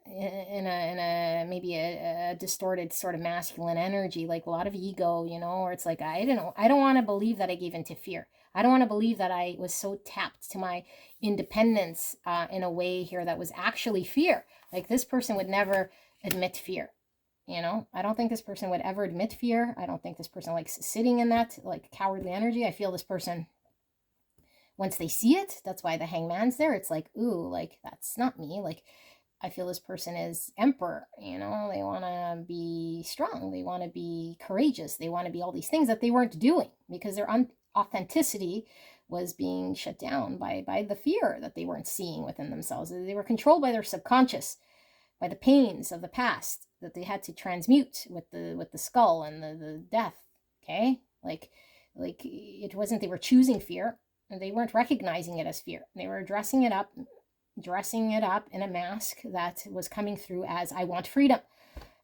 a maybe a distorted sort of masculine energy, like a lot of ego, you know, or it's like, I don't want to believe that I gave into fear. I don't want to believe that I was so tapped to my independence in a way here that was actually fear. Like this person would never admit fear, you know. I don't think this person would ever admit fear. I don't think this person likes sitting in that like cowardly energy. I feel this person, once they see it, that's why the hangman's there. It's like, ooh, like that's not me. Like I feel this person is emperor, you know, they want to be strong. They want to be courageous. They want to be all these things that they weren't doing because their authenticity was being shut down by the fear that they weren't seeing within themselves. They were controlled by their subconscious, by the pains of the past that they had to transmute with the skull and the death. Okay. Like it wasn't, they were choosing fear and they weren't recognizing it as fear. They were dressing it up in a mask that was coming through as, I want freedom.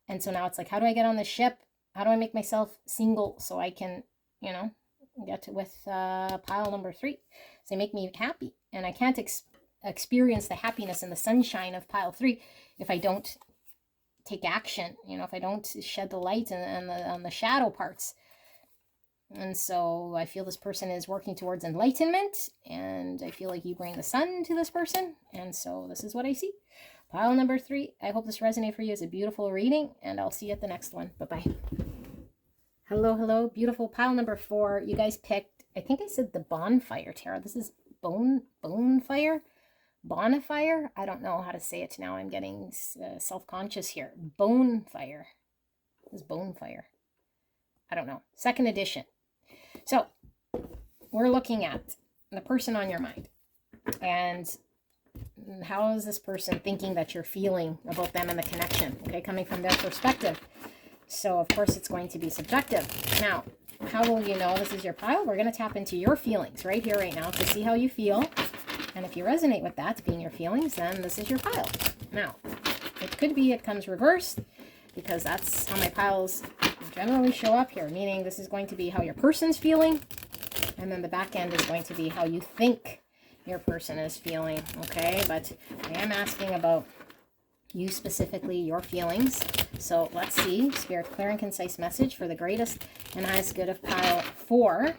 And so now it's like, how do I get on the ship? How do I make myself single so I can, you know, get with pile number 3? So they make me happy. And I can't experience the happiness and the sunshine of pile 3 if I don't take action, you know, if I don't shed the light on the shadow parts. And so I feel this person is working towards enlightenment, and I feel like you bring the sun to this person. And so this is what I see. Pile number 3. I hope this resonates for you. It's a beautiful reading, and I'll see you at the next one. Bye-bye. Hello. Beautiful. Pile number 4. You guys picked, I think I said the bonfire tarot. This is bonfire? Bonfire? I don't know how to say it now. I'm getting self-conscious here. Bonfire. This is bonfire. I don't know. 2nd edition. So we're looking at the person on your mind, and how is this person thinking that you're feeling about them and the connection, okay, coming from their perspective. So of course it's going to be subjective. Now, how will you know this is your pile? We're going to tap into your feelings right here, right now, to see how you feel. And if you resonate with that being your feelings, then this is your pile. Now, it could be it comes reversed, because that's how my piles generally show up here, meaning this is going to be how your person's feeling, and then the back end is going to be how you think your person is feeling, okay? But I am asking about you specifically, your feelings. So let's see. Spirit, clear and concise message for the greatest and highest good of pile 4.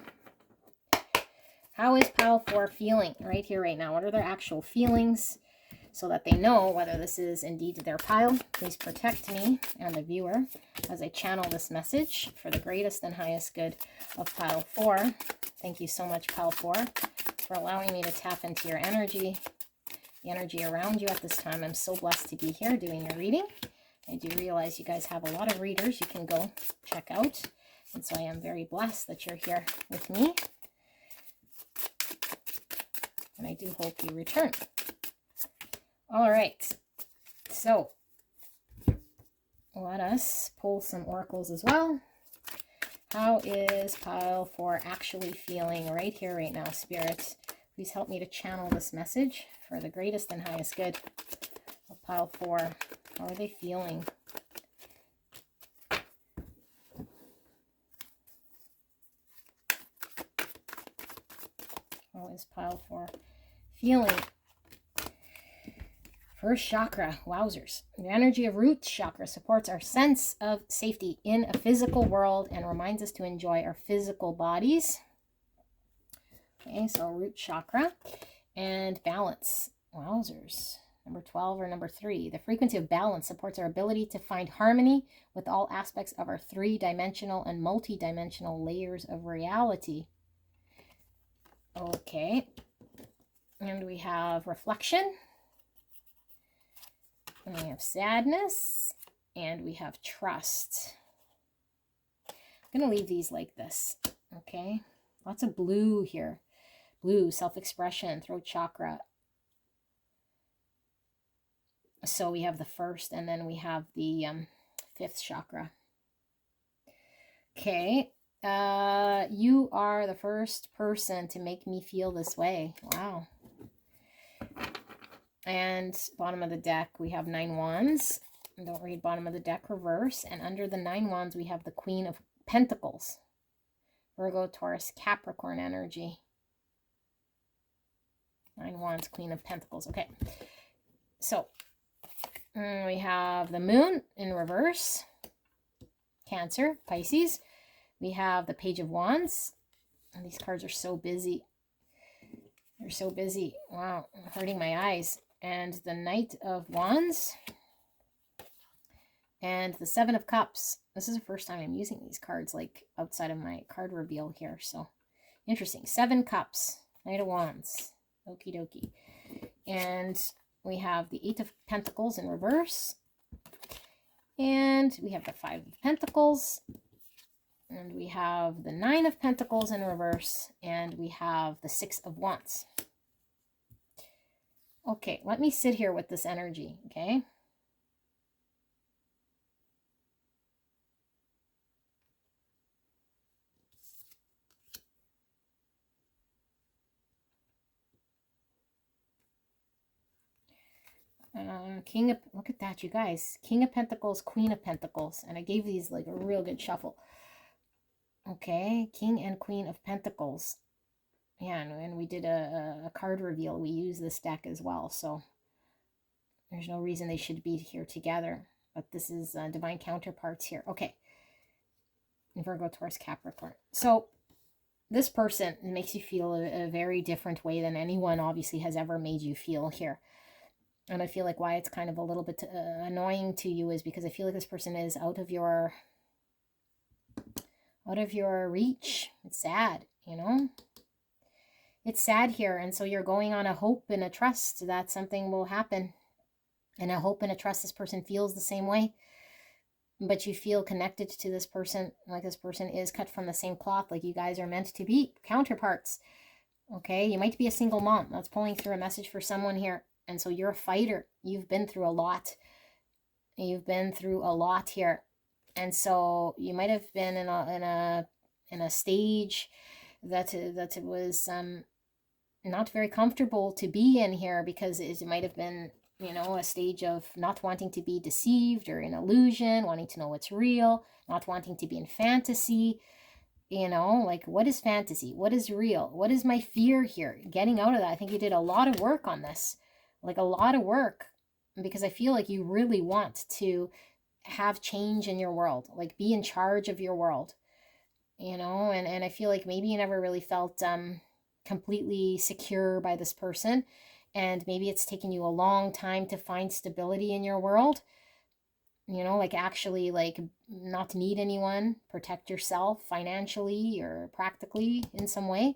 How is pile 4 feeling right here, right now? What are their actual feelings? so that they know whether this is indeed their pile. Please protect me and the viewer as I channel this message for the greatest and highest good of pile 4. Thank you so much, pile 4, for allowing me to tap into your energy, the energy around you at this time. I'm so blessed to be here doing your reading. I do realize you guys have a lot of readers you can go check out. And so I am very blessed that you're here with me. And I do hope you return. All right. So let us pull some oracles as well. How is pile 4 actually feeling right here, right now, Spirit? Please help me to channel this message for the greatest and highest good of pile 4. How are they feeling? How is pile 4 feeling? First chakra, wowzers. The energy of root chakra supports our sense of safety in a physical world and reminds us to enjoy our physical bodies. Okay, so root chakra and balance, wowzers. Number 12 or number 3. The frequency of balance supports our ability to find harmony with all aspects of our 3-dimensional and multi-dimensional layers of reality. Okay, and we have reflection. And we have sadness, and we have trust. I'm going to leave these like this, okay? Lots of blue here. Blue, self-expression, throat chakra. So we have the first, and then we have the 5th chakra. Okay, you are the first person to make me feel this way. Wow. And bottom of the deck, we have 9 wands. Don't read bottom of the deck reverse. And under the 9 wands, we have the Queen of Pentacles. Virgo, Taurus, Capricorn energy. 9 wands, Queen of Pentacles. Okay. So, we have the Moon in reverse. Cancer, Pisces. We have the Page of Wands. And these cards are so busy. They're so busy. Wow, hurting my eyes. And the Knight of Wands, and the 7 of Cups. This is the first time I'm using these cards, like, outside of my card reveal here, so interesting. 7 Cups, Knight of Wands, okie dokie. And we have the 8 of Pentacles in reverse, and we have the 5 of Pentacles, and we have the 9 of Pentacles in reverse, and we have the 6 of Wands. Okay, let me sit here with this energy, okay? King of, look at that, you guys. King of Pentacles, Queen of Pentacles. And I gave these like a real good shuffle. Okay, King and Queen of Pentacles. Yeah, and we did a card reveal. We use this deck as well, so there's no reason they should be here together. But this is divine counterparts here. Okay. Virgo, Taurus, Capricorn. So this person makes you feel a very different way than anyone obviously has ever made you feel here. And I feel like why it's kind of a little bit annoying to you is because I feel like this person is out of your reach. It's sad, you know? It's sad here. And so you're going on a hope and a trust that something will happen. And a hope and a trust this person feels the same way. But you feel connected to this person, like this person is cut from the same cloth, like you guys are meant to be counterparts. Okay, you might be a single mom. That's pulling through a message for someone here. And so you're a fighter. You've been through a lot. You've been through a lot here. And so you might have been in a stage that it was not very comfortable to be in here, because it might have been, you know, a stage of not wanting to be deceived or in illusion, wanting to know what's real, not wanting to be in fantasy. You know, like, what is fantasy? What is real? What is my fear here? Getting out of that. I think you did a lot of work on this. Like, a lot of work. Because I feel like you really want to have change in your world. Like, be in charge of your world. You know, and I feel like maybe you never really felt completely secure by this person. And maybe it's taken you a long time to find stability in your world, you know, like actually like not to need anyone, protect yourself financially or practically in some way.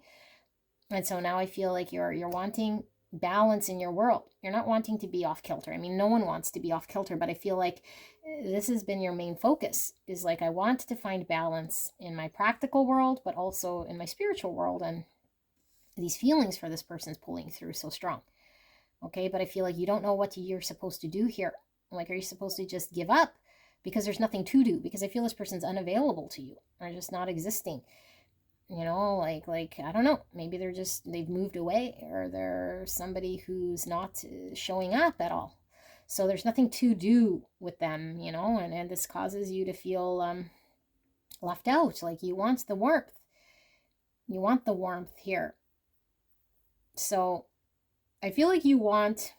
And so now I feel like you're wanting balance in your world. You're not wanting to be off kilter. I mean, no one wants to be off kilter, but I feel like this has been your main focus, is like, I want to find balance in my practical world, but also in my spiritual world. And these feelings for this person is pulling through so strong. Okay, but I feel like you don't know what you're supposed to do here. Like, are you supposed to just give up because there's nothing to do? Because I feel this person's unavailable to you, or just not existing. You know, like I don't know, maybe they've moved away, or they're somebody who's not showing up at all. So there's nothing to do with them, you know, and this causes you to feel left out. Like, you want the warmth. You want the warmth here. So I feel like you want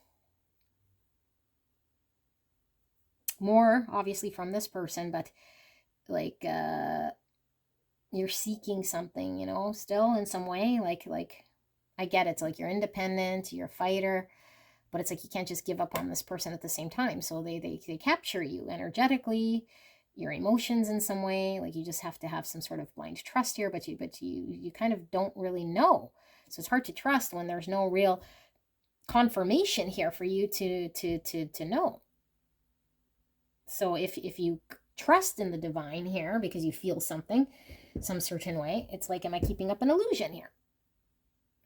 more, obviously, from this person, but like you're seeking something, you know, still in some way. Like I get it. It's like you're independent, you're a fighter, but it's like you can't just give up on this person at the same time. So they capture you energetically, your emotions in some way. Like, you just have to have some sort of blind trust here, but you kind of don't really know. So it's hard to trust when there's no real confirmation here for you to know. So if you trust in the divine here because you feel something some certain way, it's like, am I keeping up an illusion here?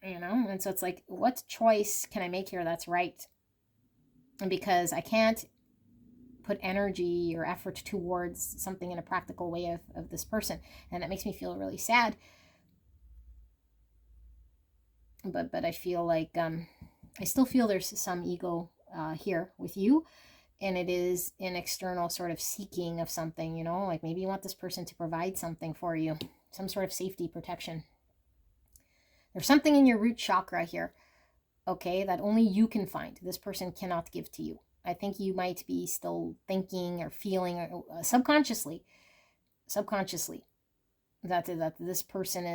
You know? And so it's like, what choice can I make here that's right? And because I can't put energy or effort towards something in a practical way of this person, and that makes me feel really sad. But I feel like I still feel there's some ego here with you. And it is an external sort of seeking of something, you know, like maybe you want this person to provide something for you, some sort of safety, protection. There's something in your root chakra here, okay, that only you can find. This person cannot give to you. I think you might be still thinking or feeling subconsciously, that this person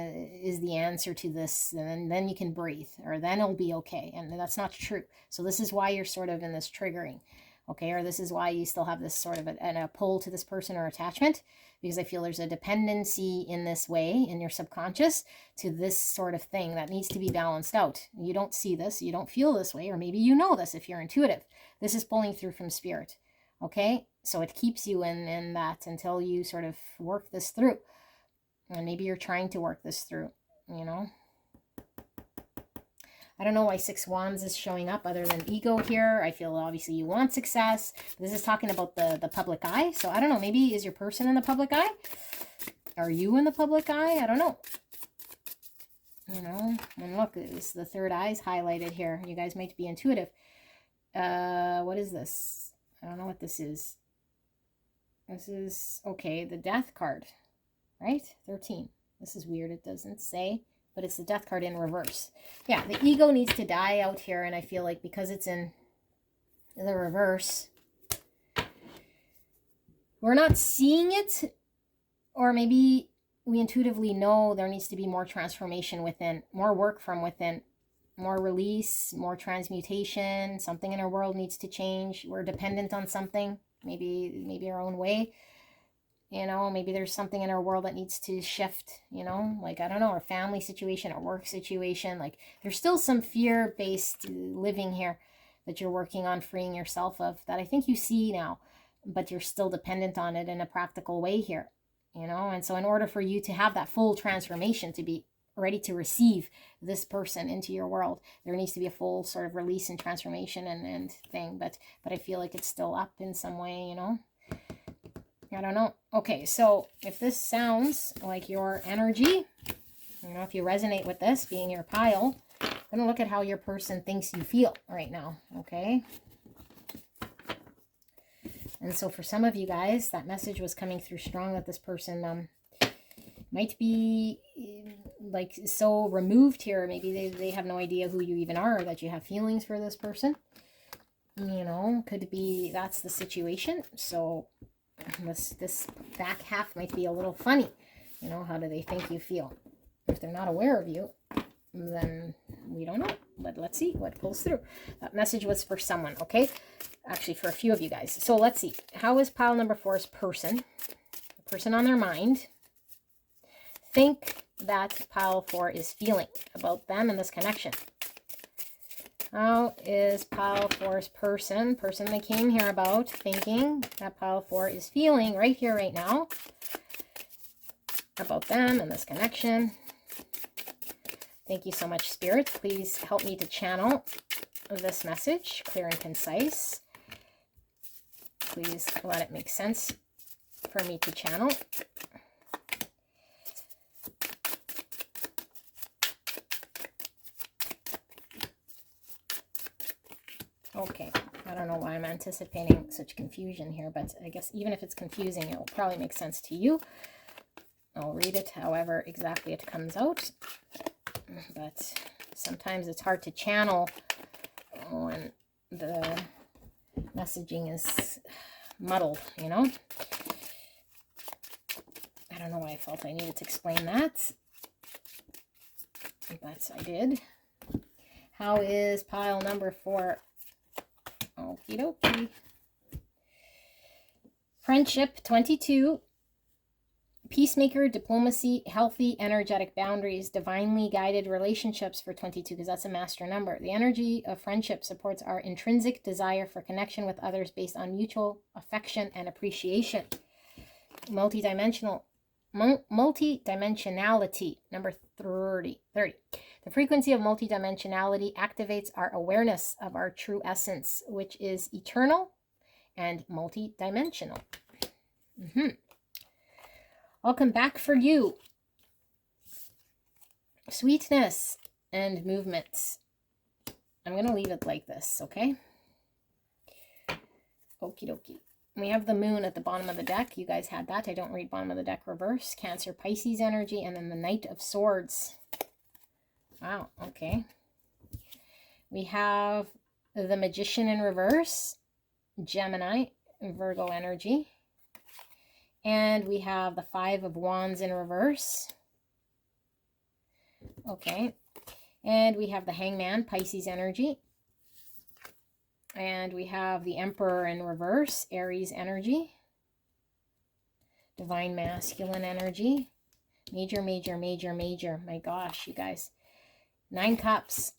is the answer to this, and then you can breathe, or then it'll be okay. And that's not true. So this is why you're sort of in this triggering. Okay, or this is why you still have this sort of a pull to this person or attachment, because I feel there's a dependency in this way in your subconscious to this sort of thing that needs to be balanced out. You don't see this, you don't feel this way, or maybe you know this if you're intuitive. This is pulling through from spirit. Okay, so it keeps you in that until you sort of work this through. And maybe you're trying to work this through, you know. I don't know why 6 Wands is showing up other than ego here. I feel obviously you want success. This is talking about the public eye. So I don't know, maybe is your person in the public eye? Are you in the public eye? I don't know. You know, and look, it's the third eye is highlighted here. You guys might be intuitive. What is this? I don't know what this is. This is, okay, the Death card, right? 13. This is weird. It doesn't say. But it's the Death card in reverse. Yeah, the ego needs to die out here, and I feel like because it's in the reverse, we're not seeing it, or maybe we intuitively know there needs to be more transformation within, more work from within, more release, more transmutation. Something in our world needs to change. We're dependent on something, maybe our own way. You know, maybe there's something in our world that needs to shift, you know, like, I don't know, our family situation, our work situation. Like, there's still some fear-based living here that you're working on freeing yourself of, that I think you see now, but you're still dependent on it in a practical way here, you know. And so in order for you to have that full transformation, to be ready to receive this person into your world, there needs to be a full sort of release and transformation and thing. But I feel like it's still up in some way, you know. I don't know. Okay, so if this sounds like your energy, you know, if you resonate with this, being your pile, I'm going to look at how your person thinks you feel right now, okay? And so for some of you guys, that message was coming through strong, that this person might be like so removed here. Maybe they have no idea who you even are, or that you have feelings for this person. You know, could be that's the situation. So this back half might be a little funny. You know, how do they think you feel? If they're not aware of you, then we don't know. but let's see what pulls through. That message was for someone, okay? Actually, for a few of you guys. So let's see. How is pile number 4's person, the person on their mind, think that pile 4 is feeling about them and this connection? How is pile 4's person they came here about, thinking that pile 4 is feeling right here, right now, about them and this connection? Thank you so much, Spirit. Please help me to channel this message, clear and concise. Please let it make sense for me to channel. Okay, I don't know why I'm anticipating such confusion here, but I guess even if it's confusing, it will probably make sense to you. I'll read it however exactly it comes out, but sometimes it's hard to channel when the messaging is muddled, you know? I don't know why I felt I needed to explain that, but I did. How is pile number 4? Okie dokie. Friendship 22. Peacemaker, diplomacy, healthy, energetic boundaries, divinely guided relationships for 22, because that's a master number. The energy of friendship supports our intrinsic desire for connection with others based on mutual affection and appreciation. Multidimensionality, number 30. The frequency of multidimensionality activates our awareness of our true essence, which is eternal and multidimensional. I'll come back for you. Sweetness and movements. I'm going to leave it like this, okay? Okie dokie. We have the moon at the bottom of the deck. You guys had that. I don't read bottom of the deck reverse. Cancer, Pisces energy, and then the Knight of Swords. Wow, okay. We have the Magician in reverse, Gemini, Virgo energy. And we have the 5 of Wands in reverse. Okay. And we have the Hangman, Pisces energy. And we have the Emperor in reverse, Aries energy. Divine Masculine energy. Major, major, major, major. My gosh, you guys. 9 Cups.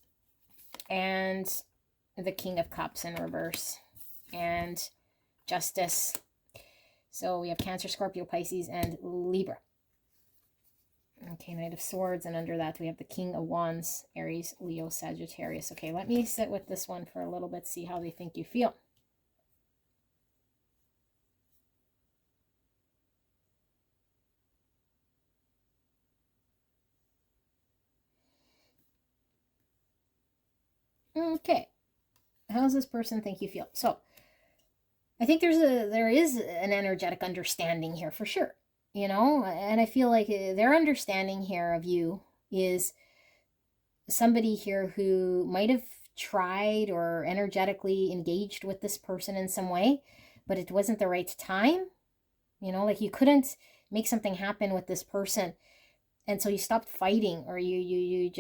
And the King of Cups in reverse. And Justice. So we have Cancer, Scorpio, Pisces, and Libra. Okay, Knight of Swords, and under that we have the King of Wands, Aries, Leo, Sagittarius. Okay, let me sit with this one for a little bit, see how they think you feel. Okay, how does this person think you feel? So, I think there is an energetic understanding here for sure, you know, and I feel like their understanding here of you is somebody here who might have tried or energetically engaged with this person in some way, but it wasn't the right time, you know, like you couldn't make something happen with this person. And so you stopped fighting, or you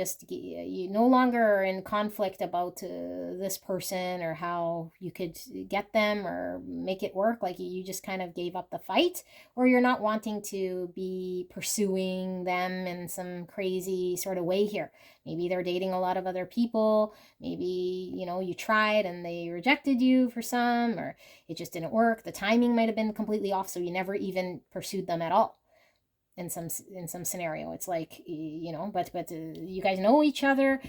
no longer are in conflict about this person or how you could get them or make it work. Like you just kind of gave up the fight, or you're not wanting to be pursuing them in some crazy sort of way here. Maybe they're dating a lot of other people. Maybe, you know, you tried and they rejected you for some, or it just didn't work. The timing might have been completely off, so you never even pursued them at all. In some scenario, it's like, you know, but you guys know each other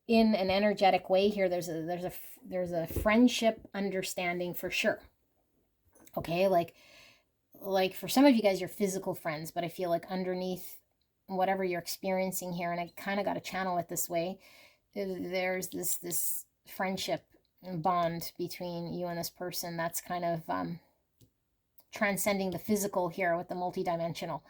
in an energetic way here. There's a friendship understanding for sure. Okay, like for some of you guys, you're physical friends, but I feel like underneath whatever you're experiencing here, and I kind of got to channel it this way, there's this friendship bond between you and this person that's kind of transcending the physical here with the multidimensional.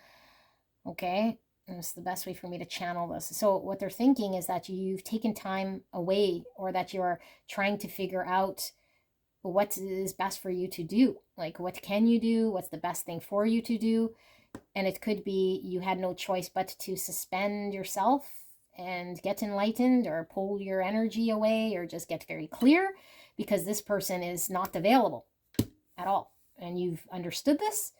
Okay, and it's the best way for me to channel this. So what they're thinking is that you've taken time away, or that you're trying to figure out what is best for you to do. Like, what can you do? What's the best thing for you to do? And it could be you had no choice but to suspend yourself and get enlightened, or pull your energy away, or just get very clear, because this person is not available at all. And you've understood this,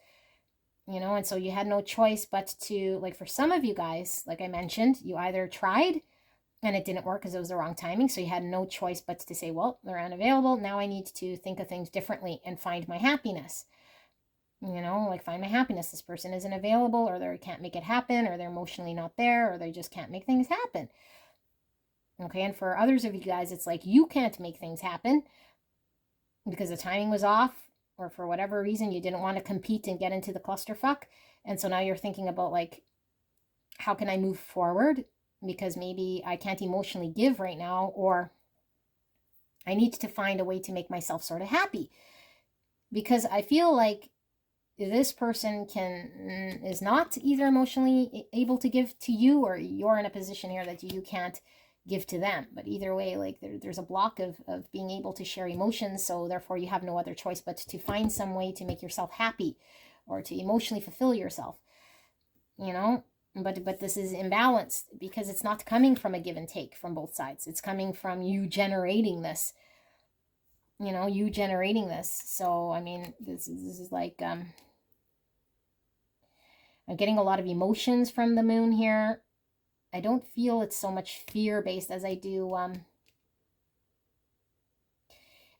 you know, and so you had no choice but to, like, for some of you guys, like I mentioned, you either tried and it didn't work because it was the wrong timing. So you had no choice but to say, well, they're unavailable. Now I need to think of things differently and find my happiness. You know, like, find my happiness. This person isn't available, or they can't make it happen, or they're emotionally not there, or they just can't make things happen. Okay, and for others of you guys, it's like you can't make things happen because the timing was off, or for whatever reason you didn't want to compete and get into the clusterfuck. And so now you're thinking about, like, how can I move forward? Because maybe I can't emotionally give right now, or I need to find a way to make myself sort of happy. Because I feel like this person is not either emotionally able to give to you, or you're in a position here that you can't give to them. But either way, like, there's a block of being able to share emotions, so therefore you have no other choice but to find some way to make yourself happy, or to emotionally fulfill yourself, you know. But this is imbalanced because it's not coming from a give and take from both sides. It's coming from you generating this, you know, you generating this. So I mean, this is like, I'm getting a lot of emotions from the moon here. I don't feel it's so much fear-based as I do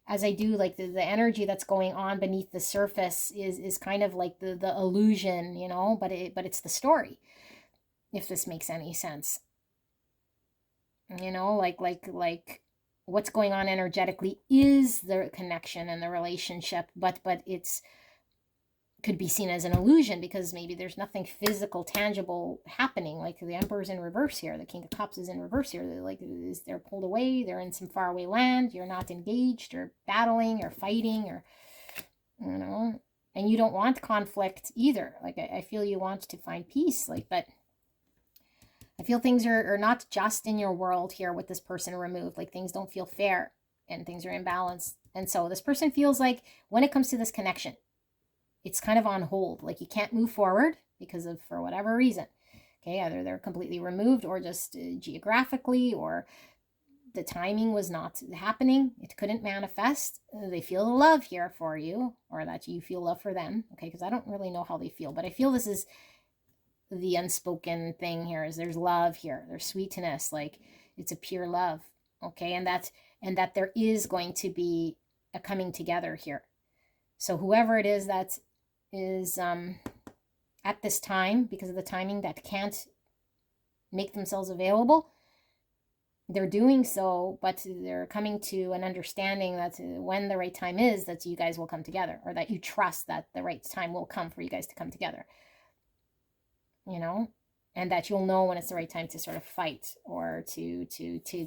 like the energy that's going on beneath the surface is kind of like the illusion, you know, but it's the story, if this makes any sense. You know, like what's going on energetically is the connection and the relationship, but it's could be seen as an illusion because maybe there's nothing physical, tangible happening. Like the Emperor's in reverse here, the King of Cups is in reverse here. They're pulled away, they're in some faraway land, you're not engaged or battling or fighting, or, you know, and you don't want conflict either. Like I feel you want to find peace, like, but I feel things are not just in your world here with this person removed. Like, things don't feel fair and things are imbalanced. And so this person feels like when it comes to this connection, it's kind of on hold. Like, you can't move forward because of, for whatever reason. Okay, either they're completely removed, or just geographically, or the timing was not happening. It couldn't manifest. They feel the love here for you, or that you feel love for them. Okay, because I don't really know how they feel, but I feel this is the unspoken thing here, is there's love here. There's sweetness, like it's a pure love. Okay, and that there is going to be a coming together here. So whoever it is that is at this time, because of the timing, that can't make themselves available, they're doing so, but they're coming to an understanding that when the right time is, that you guys will come together, or that you trust that the right time will come for you guys to come together, you know, and that you'll know when it's the right time to sort of fight or to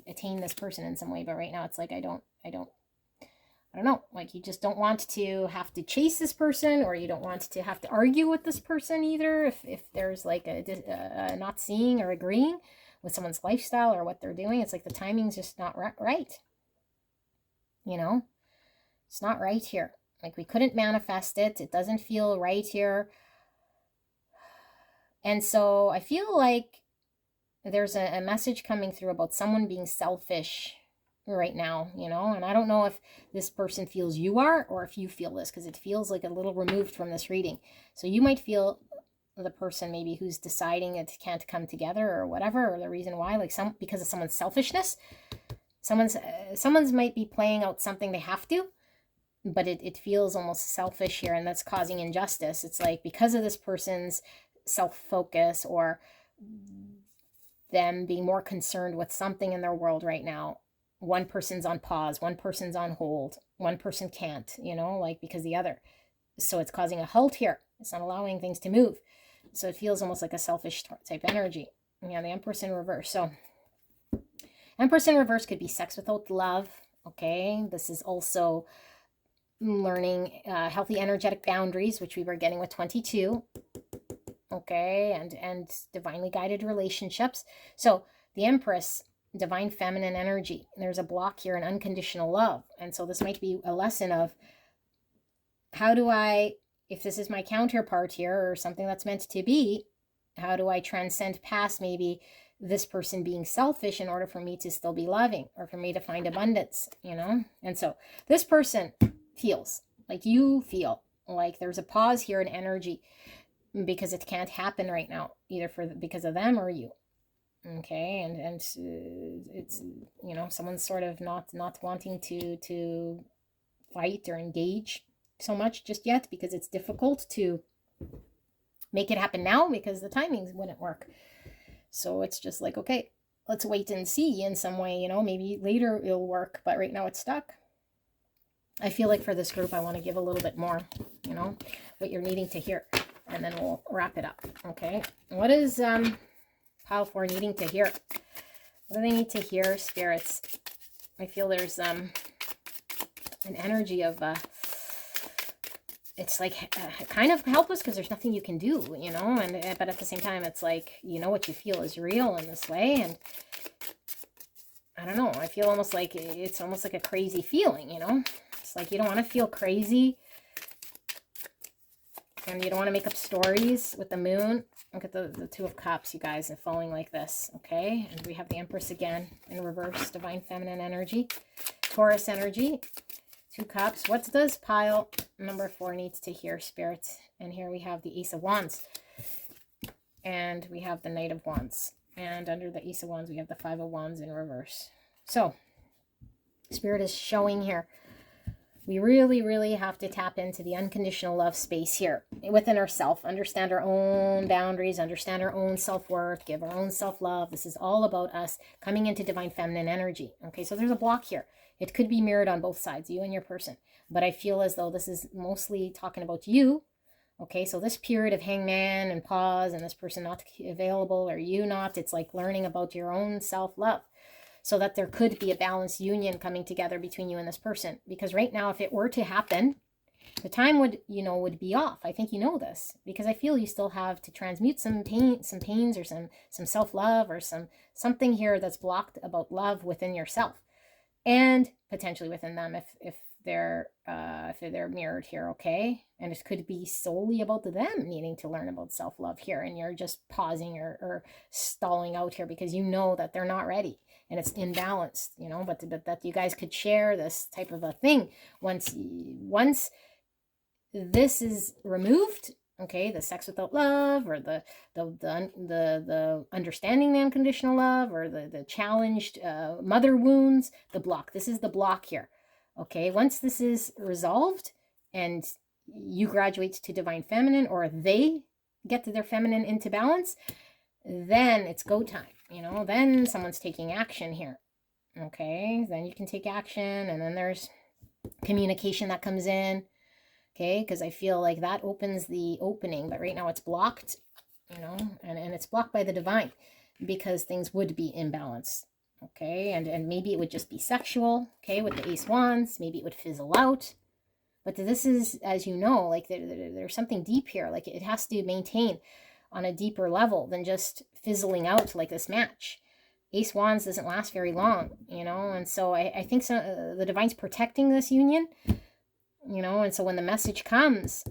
attain this person in some way. But right now it's like, I don't know, like, you just don't want to have to chase this person, or you don't want to have to argue with this person either, if there's like a not seeing or agreeing with someone's lifestyle or what they're doing. It's like the timing's just not right, you know. It's not right here. Like, we couldn't manifest it. It doesn't feel right here. And so I feel like there's a message coming through about someone being selfish right now, you know. And I don't know if this person feels you are, or if you feel this, because it feels like a little removed from this reading. So you might feel the person maybe who's deciding it can't come together, or whatever, or the reason why, like, because of someone's selfishness. Someone's might be playing out something they have to, but it feels almost selfish here, and that's causing injustice. It's like, because of this person's self-focus, or them being more concerned with something in their world right now, one person's on pause, one person's on hold, one person can't, you know, like, because the other. So it's causing a halt here. It's not allowing things to move. So it feels almost like a selfish type energy. Yeah, the Empress in reverse. So Empress in reverse could be sex without love. Okay, this is also learning healthy energetic boundaries, which we were getting with 22. Okay, and divinely guided relationships. So the Empress, divine feminine energy, there's a block here in unconditional love. And so this might be a lesson of, how do I, if this is my counterpart here, or something that's meant to be, how do I transcend past maybe this person being selfish in order for me to still be loving or for me to find abundance, you know? And so this person feels like you feel like there's a pause here in energy because it can't happen right now, either because of them or you. Okay, and it's, you know, someone's sort of not wanting to fight or engage so much just yet because it's difficult to make it happen now because the timings wouldn't work. So it's just like, okay, let's wait and see in some way, you know, maybe later it'll work, but right now it's stuck. I feel like for this group, I want to give a little bit more, you know, what you're needing to hear, and then we'll wrap it up. Okay, what is pile 4 needing to hear? What do they need to hear, spirits? I feel there's an energy of it's like kind of helpless because there's nothing you can do, you know, and but at the same time it's like, you know, what you feel is real in this way, and I don't know, I feel almost like it's almost like a crazy feeling, you know. It's like you don't want to feel crazy, and you don't want to make up stories with the moon. Look at the Two of Cups, you guys, and falling like this, okay? And we have the Empress again in reverse, Divine Feminine energy, Taurus energy, 2 Cups. What does pile number 4 needs to hear, spirits? And here we have the Ace of Wands, and we have the Knight of Wands, and under the Ace of Wands we have the 5 of Wands in reverse. So Spirit is showing here we really, really have to tap into the unconditional love space here within ourselves, understand our own boundaries, understand our own self-worth, give our own self-love. This is all about us coming into Divine Feminine energy. Okay, so there's a block here. It could be mirrored on both sides, you and your person. But I feel as though this is mostly talking about you. Okay, so this period of hangman and pause and this person not available or you not, it's like learning about your own self-love, so that there could be a balanced union coming together between you and this person. Because right now, if it were to happen, the time would, you know, would be off. I think you know this, because I feel you still have to transmute some pains or some self-love or something here that's blocked about love within yourself and potentially within them if they're mirrored here, okay? And it could be solely about them needing to learn about self-love here, and you're just pausing or stalling out here because you know that they're not ready and it's imbalanced, you know, but that you guys could share this type of a thing once this is removed, okay, the sex without love, or the understanding the unconditional love, or the challenged mother wounds, the block. This is the block here, okay? Once this is resolved and you graduate to Divine Feminine, or they get to their feminine into balance, then it's go time, you know, then someone's taking action here, okay? Then you can take action, and then there's communication that comes in, okay? Because I feel like that opens the opening, but right now it's blocked, you know, and it's blocked by the divine because things would be imbalanced, okay? And maybe it would just be sexual, okay, with the Ace Wands. Maybe it would fizzle out. But this is, as you know, like there's something deep here. Like it has to maintain on a deeper level than just fizzling out like this match. Ace Wands doesn't last very long, you know, and so I think the divine's protecting this union, you know, and so when the message comes,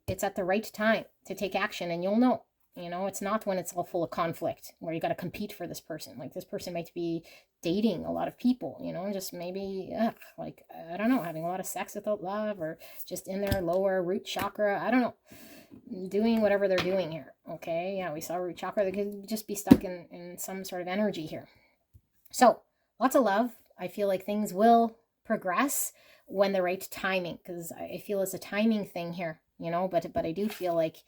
it's at the right time to take action, and you'll know, you know, it's not when it's all full of conflict where you got to compete for this person. Like this person might be dating a lot of people, you know, and just maybe like, I don't know, having a lot of sex without love, or just in their lower root chakra, I don't know, doing whatever they're doing here, okay? Yeah, we saw root chakra. They could just be stuck in some sort of energy here. So lots of love. I feel like things will progress when the right timing, because I feel it's a timing thing here, you know, but I do feel like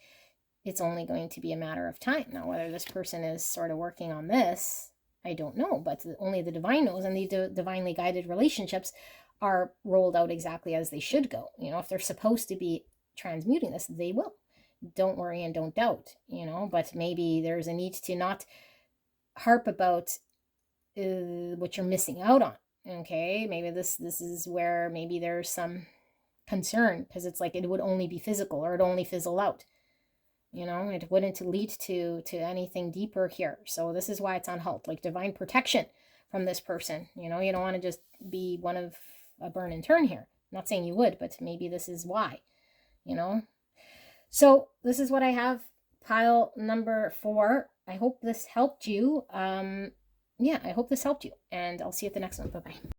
it's only going to be a matter of time. Now, whether this person is sort of working on this, I don't know, but only the divine knows, and the divinely guided relationships are rolled out exactly as they should go. You know, if they're supposed to be transmuting this, they will. Don't worry and don't doubt, you know, but maybe there's a need to not harp about what you're missing out on. Okay, maybe this is where maybe there's some concern, because it's like it would only be physical, or it only fizzle out, you know, it wouldn't lead to anything deeper here. So this is why it's on halt, like divine protection from this person. You know, you don't want to just be one of a burn and turn here. I'm not saying you would, but maybe this is why, you know. So this is what I have, pile number 4. I hope this helped you. Yeah, I hope this helped you, and I'll see you at the next one. Bye-bye.